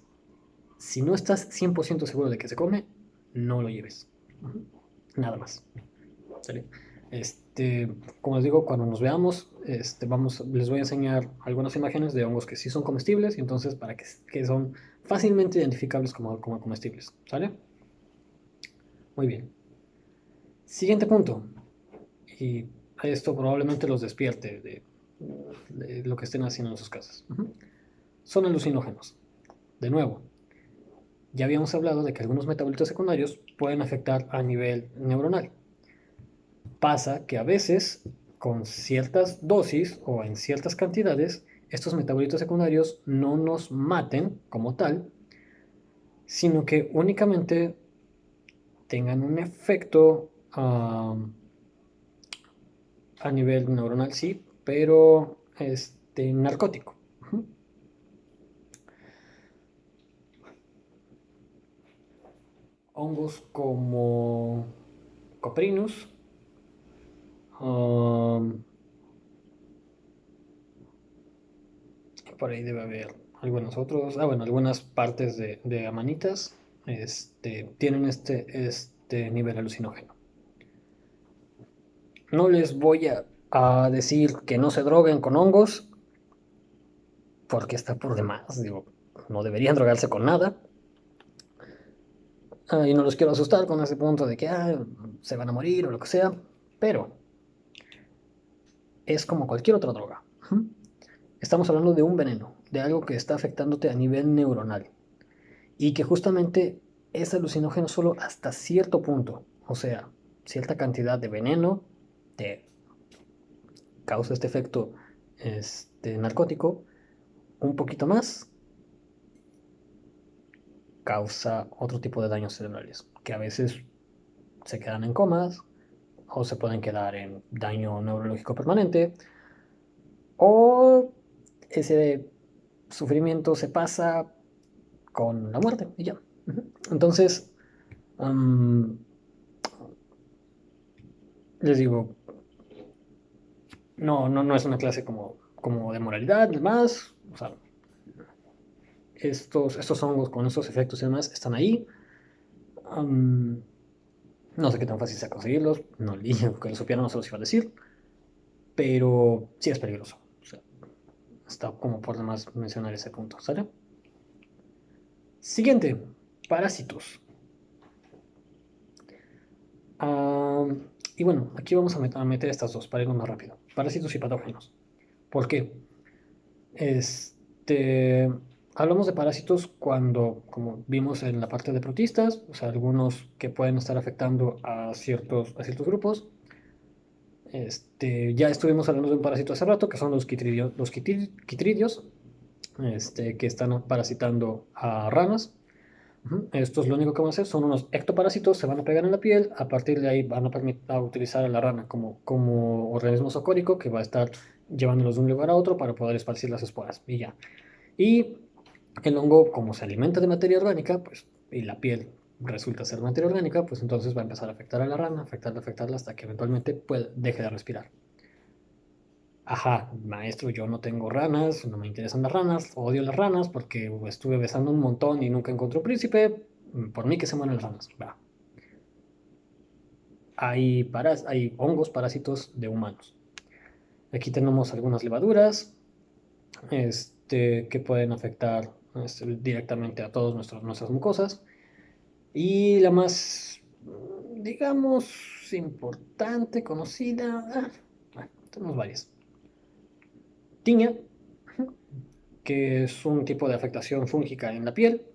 si no estás 100% seguro de que se come, no lo lleves. Ujú. Nada más. ¿Sale? Como les digo, cuando nos veamos, les voy a enseñar algunas imágenes de hongos que sí son comestibles, y entonces que son fácilmente identificables como comestibles. ¿Sale? Muy bien. Siguiente punto. Y esto probablemente los despierte de lo que estén haciendo en sus casas. Ujú. Son alucinógenos. De nuevo, ya habíamos hablado de que algunos metabolitos secundarios pueden afectar a nivel neuronal. Pasa que a veces, con ciertas dosis o en ciertas cantidades, estos metabolitos secundarios no nos maten como tal, sino que únicamente tengan un efecto a nivel neuronal, sí, pero narcótico. Ujú. Hongos como Coprinus, um, por ahí debe haber algunos otros, bueno, algunas partes de amanitas, tienen este nivel alucinógeno. No les voy a decir que no se droguen con hongos, porque está por demás, digo, no deberían drogarse con nada. Y no los quiero asustar con ese punto de que se van a morir o lo que sea, pero es como cualquier otra droga. Ujú. Estamos hablando de un veneno, de algo que está afectándote a nivel neuronal y que justamente es alucinógeno solo hasta cierto punto. O sea, cierta cantidad de veneno te causa este efecto narcótico, un poquito más causa otro tipo de daños cerebrales, que a veces se quedan en comas o se pueden quedar en daño neurológico permanente, o ese sufrimiento se pasa con la muerte y ya. Ujú. Entonces, um, les digo, no es una clase como de moralidad, además, o sea, estos hongos con estos efectos y demás están ahí. Um, no sé qué tan fácil sea conseguirlos, no leí, que lo supiera no se los iba a decir, pero sí es peligroso. O sea, está como por demás mencionar ese punto, ¿sale? Siguiente, parásitos. Ah, y bueno, aquí vamos a meter estas dos para irnos más rápido. Parásitos y patógenos. ¿Por qué? Este, hablamos de parásitos cuando, como vimos en la parte de protistas, o sea, algunos que pueden estar afectando a ciertos grupos. Ya estuvimos hablando de un parásito hace rato, que son los quitridios, que están parasitando a ranas. Ujú. Estos lo único que van a hacer son unos ectoparásitos, se van a pegar en la piel, a partir de ahí van a utilizar a la rana como organismo zoocórico que va a estar llevándolos de un lugar a otro para poder esparcir las esporas y ya. Y el hongo, como se alimenta de materia orgánica, pues, y la piel resulta ser materia orgánica, pues entonces va a empezar a afectar a la rana, afectarla hasta que eventualmente deje de respirar. Ajá, maestro, yo no tengo ranas, no me interesan las ranas, odio las ranas porque estuve besando un montón y nunca encontré un príncipe. Por mí que se mueran las ranas. Va. Hay hongos parásitos de humanos. Aquí tenemos algunas levaduras que pueden afectar directamente a todas nuestras mucosas. Y la más, digamos, importante, conocida, bueno, tenemos varias. Tiña, que es un tipo de afectación fúngica en la piel.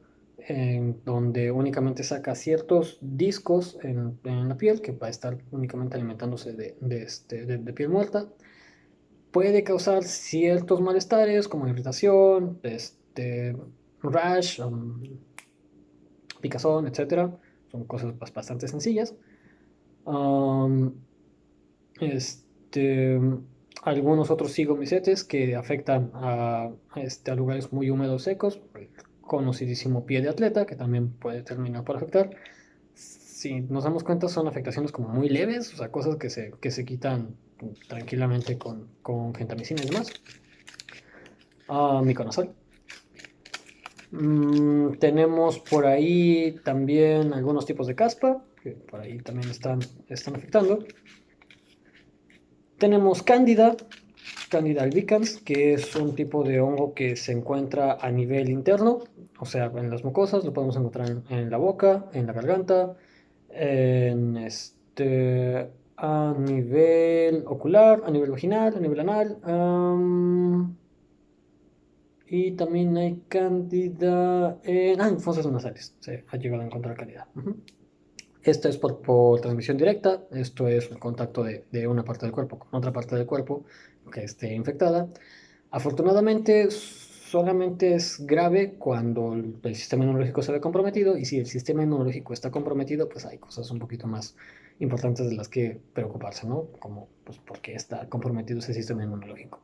en donde únicamente saca ciertos discos en la piel, que va a estar únicamente alimentándose de piel muerta. Puede causar ciertos malestares como irritación, rash, picazón, etcétera. Son cosas bastante sencillas. Um, este, algunos otros cigomicetes que afectan a lugares muy húmedos secos, el conocidísimo pie de atleta, que también puede terminar por afectar. Si nos damos cuenta, son afectaciones como muy leves, o sea, cosas que se quitan tranquilamente con gentamicina y demás. Miconazol. Tenemos por ahí también algunos tipos de caspa, que por ahí también están afectando. Tenemos Candida albicans, que es un tipo de hongo que se encuentra a nivel interno, o sea, en las mucosas, lo podemos encontrar en la boca, en la garganta, a nivel ocular, a nivel vaginal, a nivel anal. Y también hay cándida en fosas nasales. Se ha llegado a encontrar cándida. Esto es por transmisión directa. Esto es el contacto de una parte del cuerpo con otra parte del cuerpo que esté infectada. Afortunadamente, solamente es grave cuando el sistema inmunológico se ve comprometido. Y si el sistema inmunológico está comprometido, pues hay cosas un poquito más importantes de las que preocuparse, ¿no? Como, pues, ¿por qué está comprometido ese sistema inmunológico?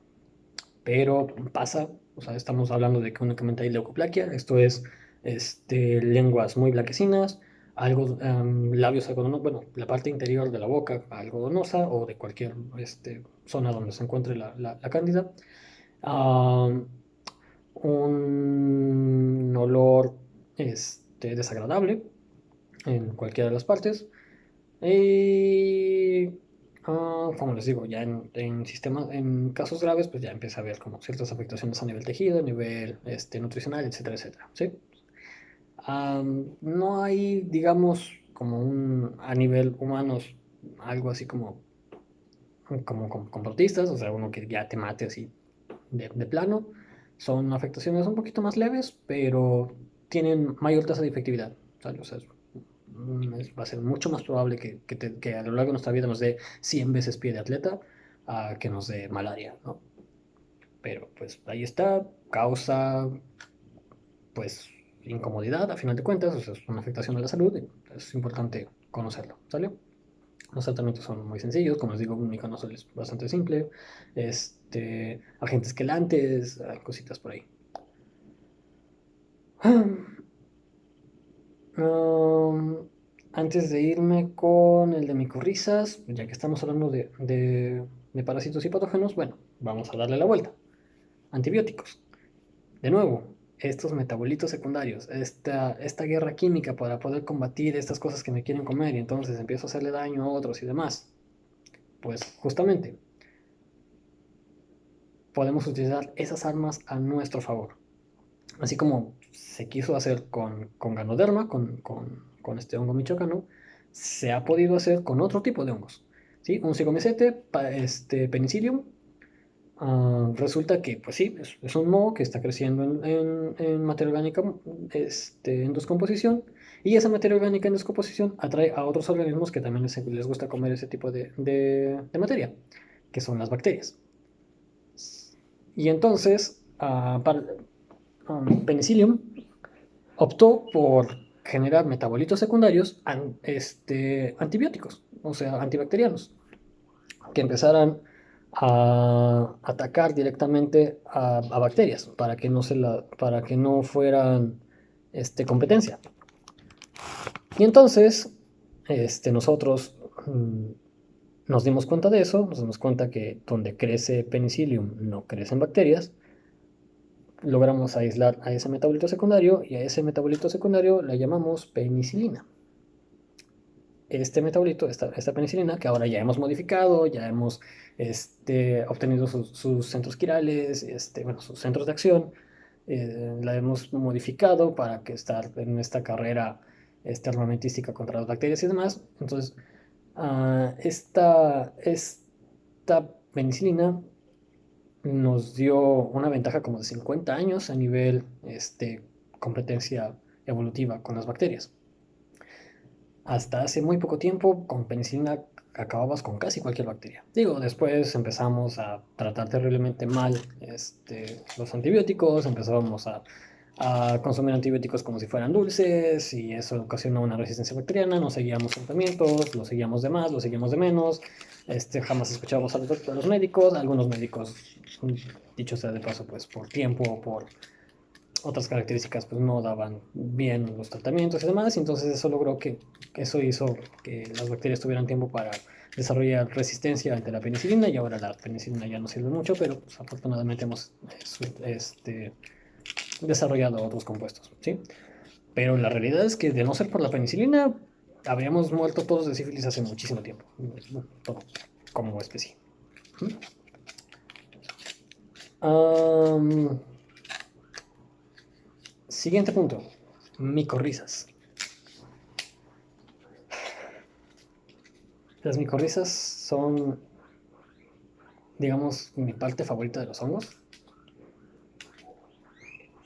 Pero pasa, o sea, estamos hablando de que únicamente hay leucoplaquia, esto es lenguas muy blanquecinas, labios algodonosos, bueno, la parte interior de la boca algodonosa o de cualquier zona donde se encuentre la cándida. Am, un olor desagradable en cualquiera de las partes. Y como les digo, ya en casos graves, pues ya empieza a haber como ciertas afectaciones a nivel tejido, a nivel nutricional, etcétera, etcétera. ¿Sí? No hay, digamos, a nivel humanos, algo así como con protistas, o sea, uno que ya te mate así de plano. Son afectaciones un poquito más leves, pero tienen mayor tasa de efectividad. ¿Sale? O sea, va a ser mucho más probable que a lo largo de nuestra vida nos dé 100 veces pie de atleta a que nos dé malaria, ¿no? Pero pues ahí está, causa pues incomodidad a final de cuentas, o sea, es una afectación a la salud, y es importante conocerlo, ¿sale? Los tratamientos son muy sencillos, como les digo, un miconazol es bastante simple, agentes quelantes, hay cositas por ahí. Um, Antes de irme con el de micorrizas, ya que estamos hablando de parásitos y patógenos, bueno, vamos a darle la vuelta. Antibióticos. De nuevo, estos metabolitos secundarios, esta guerra química para poder combatir estas cosas que me quieren comer y entonces empiezo a hacerle daño a otros y demás. Pues justamente, podemos utilizar esas armas a nuestro favor. Así como se quiso hacer con Ganoderma, con este hongo michoacano, se ha podido hacer con otro tipo de hongos. ¿Sí? Un cigomicete, penicillium, resulta que, pues sí, es un moho que está creciendo en materia orgánica en descomposición, y esa materia orgánica en descomposición atrae a otros organismos que también les gusta comer ese tipo de materia, que son las bacterias. Y entonces, Penicillium optó por generar metabolitos secundarios antibióticos, o sea, antibacterianos, que empezaran a atacar directamente a bacterias para que no fueran competencia. Y entonces nosotros nos dimos cuenta de eso, nos dimos cuenta que donde crece penicillium no crecen bacterias, logramos aislar a ese metabolito secundario y a ese metabolito secundario le llamamos penicilina. Este metabolito, esta penicilina, que ahora ya hemos modificado, ya hemos obtenido sus centros quirales, bueno, sus centros de acción, la hemos modificado para que estar en esta carrera armamentística contra las bacterias y demás. Entonces, esta penicilina nos dio una ventaja como de 50 años a nivel competencia evolutiva con las bacterias. Hasta hace muy poco tiempo, con penicilina acababas con casi cualquier bacteria. Digo, después empezamos a tratar terriblemente mal los antibióticos, empezábamos a consumir antibióticos como si fueran dulces y eso ocasionó una resistencia bacteriana, no seguíamos tratamientos, lo seguíamos de más, lo seguíamos de menos, jamás escuchábamos a los médicos, algunos médicos, dicho sea de paso, pues por tiempo o por otras características pues no daban bien los tratamientos y demás, y entonces eso hizo que las bacterias tuvieran tiempo para desarrollar resistencia ante la penicilina y ahora la penicilina ya no sirve mucho, pero pues, afortunadamente hemos desarrollado otros compuestos, ¿sí? Pero la realidad es que de no ser por la penicilina habríamos muerto todos de sífilis hace muchísimo tiempo, todo, como especie. Siguiente punto, micorrizas. Las micorrizas son, digamos, mi parte favorita de los hongos.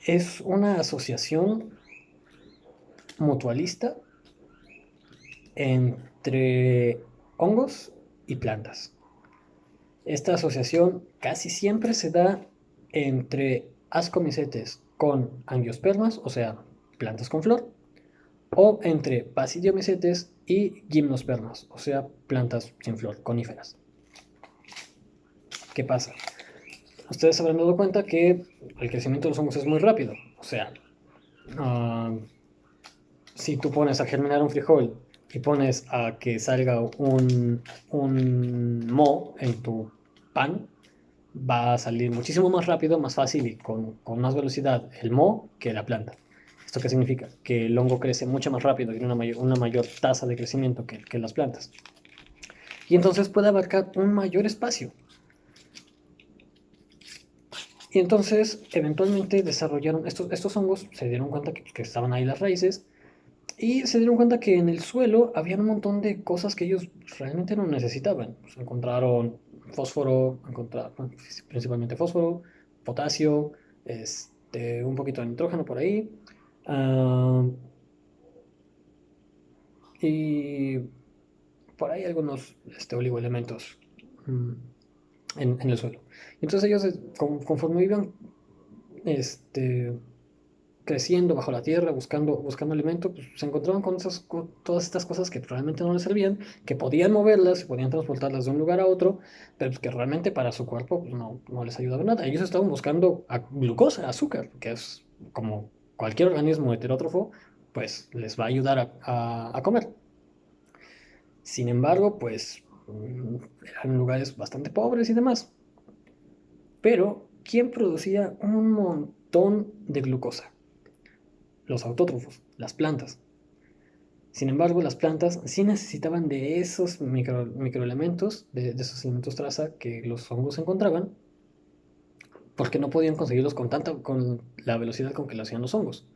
Es una asociación mutualista entre hongos y plantas. Esta asociación casi siempre se da entre ascomicetes con angiospermas, o sea, plantas con flor, o entre basidiomicetes y gimnospermas, o sea, plantas sin flor, coníferas. ¿Qué pasa? Ustedes habrán dado cuenta que el crecimiento de los hongos es muy rápido. O sea, si tú pones a germinar un frijol y pones a que salga un moho en tu pan, va a salir muchísimo más rápido, más fácil y con más velocidad el moho que la planta. ¿Esto qué significa? Que el hongo crece mucho más rápido, tiene una mayor tasa de crecimiento que las plantas. Y entonces puede abarcar un mayor espacio. Y entonces, eventualmente desarrollaron, estos hongos se dieron cuenta que estaban ahí las raíces y se dieron cuenta que en el suelo había un montón de cosas que ellos realmente no necesitaban. Pues encontraron fósforo, principalmente fósforo, potasio, un poquito de nitrógeno por ahí, y por ahí algunos oligoelementos mm, en el suelo. Entonces ellos, conforme iban este, creciendo bajo la tierra, buscando alimento, pues se encontraban con todas estas cosas que realmente no les servían, que podían moverlas, podían transportarlas de un lugar a otro, pero pues que realmente para su cuerpo pues no les ayudaba nada. Ellos estaban buscando glucosa, azúcar, que es como cualquier organismo heterótrofo, pues les va a ayudar a comer. Sin embargo, pues eran lugares bastante pobres y demás. Pero, ¿quién producía un montón de glucosa? Los autótrofos, las plantas. Sin embargo, las plantas sí necesitaban de esos microelementos, de esos elementos traza que los hongos encontraban, porque no podían conseguirlos con la velocidad con que lo hacían los hongos.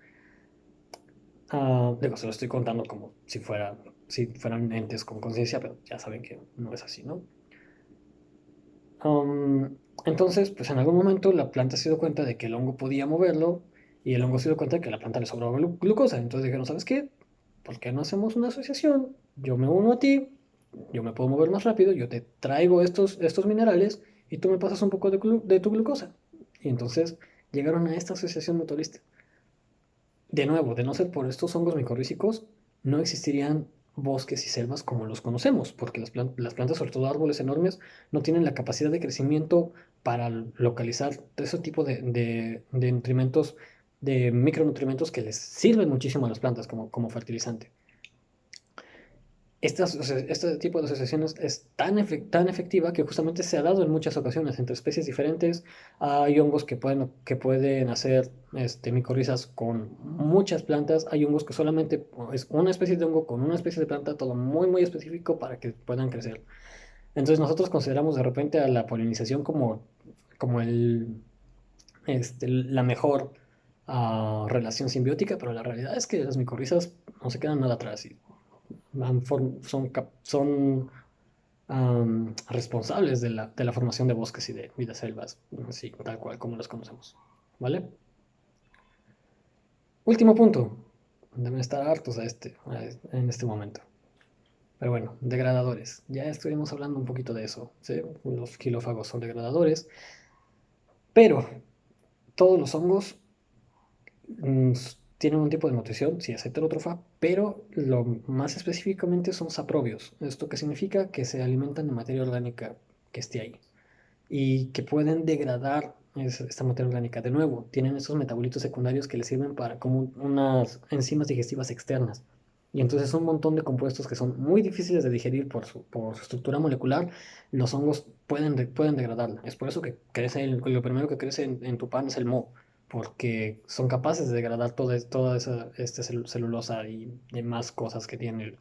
Se lo estoy contando como si fueran entes con conciencia, pero ya saben que no es así, ¿no? Entonces, pues en algún momento la planta se dio cuenta de que el hongo podía moverlo y el hongo se dio cuenta de que a la planta le sobraba glucosa. Entonces dijeron, ¿sabes qué? ¿Por qué no hacemos una asociación? Yo me uno a ti, yo me puedo mover más rápido, yo te traigo estos minerales y tú me pasas un poco de tu glucosa. Y entonces llegaron a esta asociación mutualista. De nuevo, de no ser por estos hongos micorrízicos, no existirían bosques y selvas como los conocemos, porque las plantas, sobre todo árboles enormes, no tienen la capacidad de crecimiento para localizar ese tipo de nutrimentos, de micronutrientes que les sirven muchísimo a las plantas como fertilizante. Este tipo de asociaciones es tan efectiva que justamente se ha dado en muchas ocasiones entre especies diferentes. Hay hongos que pueden hacer micorrizas con muchas plantas. Hay hongos que solamente es una especie de hongo con una especie de planta, todo muy, muy específico para que puedan crecer. Entonces nosotros consideramos de repente a la polinización como la mejor relación simbiótica, pero la realidad es que las micorrizas no se quedan nada atrás y son responsables de la formación de bosques y de selvas, así, tal cual como los conocemos. ¿Vale? Último punto. Deben estar hartos en este momento. Pero bueno, degradadores. Ya estuvimos hablando un poquito de eso, ¿sí? Los quilófagos son degradadores. Pero todos los hongos tienen un tipo de nutrición, sí es heterótrofa, pero lo más específicamente son saprobios. ¿Esto qué significa? Que se alimentan de materia orgánica que esté ahí y que pueden degradar esta materia orgánica. De nuevo, tienen esos metabolitos secundarios que les sirven para como unas enzimas digestivas externas. Y entonces un montón de compuestos que son muy difíciles de digerir por su estructura molecular, los hongos pueden degradarla. Es por eso que lo primero que crece en tu pan es el moho, porque son capaces de degradar toda esa celulosa y demás cosas que tiene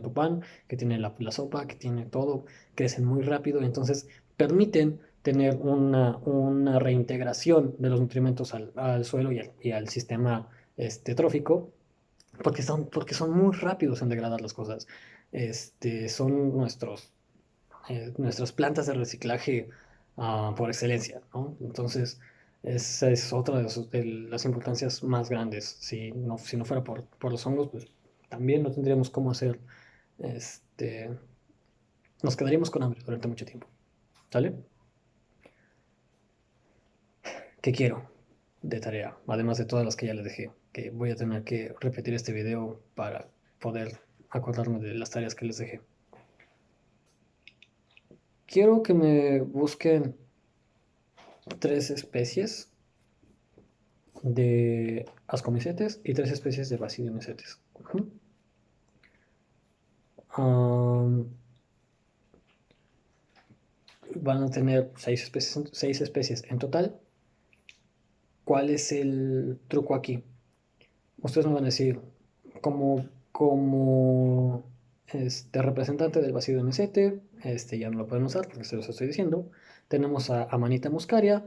tu pan, que tiene la sopa, que tiene todo, crecen muy rápido, entonces permiten tener una reintegración de los nutrimentos al suelo y al sistema trófico, porque son muy rápidos en degradar las cosas. Son nuestras plantas de reciclaje por excelencia, ¿no? Entonces, esa es otra de las importancias más grandes. Si no fuera por los hongos, pues también no tendríamos cómo hacer, este, nos quedaríamos con hambre durante mucho tiempo. ¿Sale? ¿Qué quiero de tarea? Además de todas las que ya les dejé, que voy a tener que repetir este video para poder acordarme de las tareas que les dejé. Quiero que me busquen 3 especies de ascomicetes y 3 especies de basidiomycetes. Van a tener 6 especies en total. ¿Cuál es el truco aquí? Ustedes me van a decir, como representante del basidiomycete, ya no lo pueden usar porque se los estoy diciendo. Tenemos a Amanita muscaria.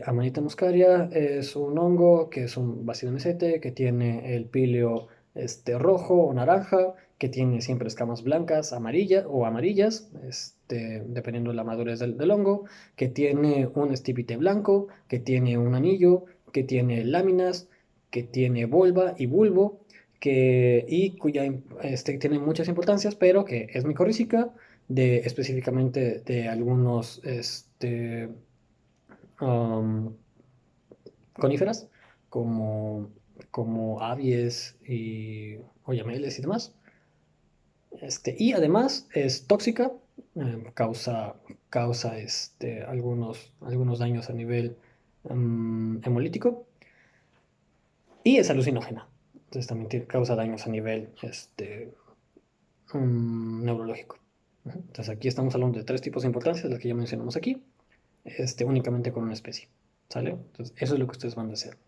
Amanita muscaria es un hongo que es un basidiomycete que tiene el píleo rojo o naranja, que tiene siempre escamas blancas, amarillas o amarillas, dependiendo de la madurez del hongo, que tiene un estípite blanco, que tiene un anillo, que tiene láminas, que tiene volva y bulbo, y cuya tiene muchas importancias, pero que es micorrícica, específicamente de algunos um, coníferas, como, como abies y oyameles y demás. Y además es tóxica, causa algunos daños a nivel hemolítico y es alucinógena. Entonces también causa daños a nivel neurológico. Entonces aquí estamos hablando de 3 tipos de importancia, las que ya mencionamos aquí, únicamente con una especie. ¿Sale? Entonces eso es lo que ustedes van a hacer.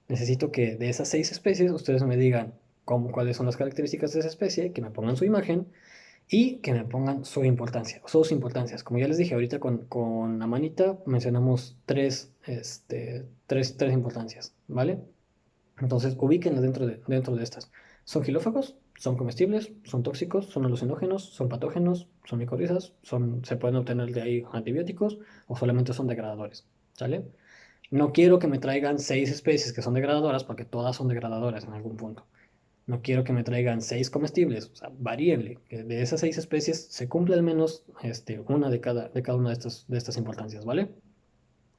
Necesito que de esas 6 especies ustedes me digan cuáles son las características de esa especie, que me pongan su imagen y que me pongan su importancia, sus importancias. Como ya les dije ahorita con Amanita mencionamos tres importancias, ¿vale? Entonces, ubíquenlas dentro de estas. ¿Son gilófagos? ¿Son comestibles? ¿Son tóxicos? ¿Son alucinógenos? ¿Son patógenos? ¿Son micorrizas? ¿Se pueden obtener de ahí antibióticos? ¿O solamente son degradadores? ¿Sale? No quiero que me traigan 6 especies que son degradadoras, porque todas son degradadoras en algún punto. No quiero que me traigan 6 comestibles, o sea, varíenle. Que de esas 6 especies se cumple al menos una de cada una de estas importancias, ¿vale?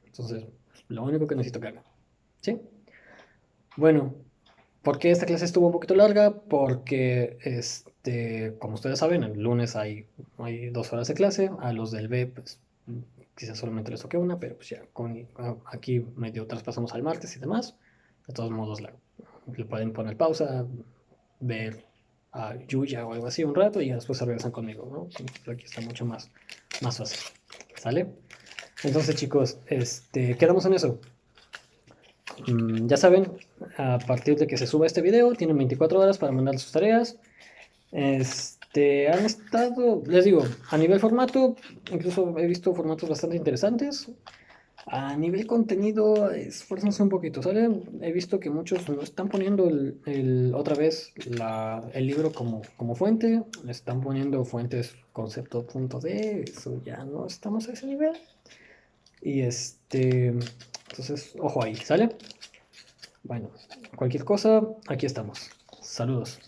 Entonces, lo único que necesito que hagan. ¿Sí? Bueno, ¿por qué esta clase estuvo un poquito larga? Porque, como ustedes saben, el lunes hay 2 horas de clase. A los del B, pues, quizás solamente les toque una, pero pues ya, aquí medio traspasamos al martes y demás. De todos modos, le pueden poner pausa, ver a Yuya o algo así un rato y después se regresan conmigo, ¿no? Aquí está mucho más fácil. ¿Sale? Entonces, chicos, quedamos en eso. Ya saben, a partir de que se suba este video, tienen 24 horas para mandar sus tareas. Han estado, les digo, a nivel formato, incluso he visto formatos bastante interesantes. A nivel contenido, esfuércense un poquito, ¿sale? He visto que muchos no están poniendo otra vez el libro como fuente, están poniendo fuentes concepto.d, eso ya no estamos a ese nivel. Y entonces, ojo ahí, ¿sale? Bueno, cualquier cosa, aquí estamos. Saludos.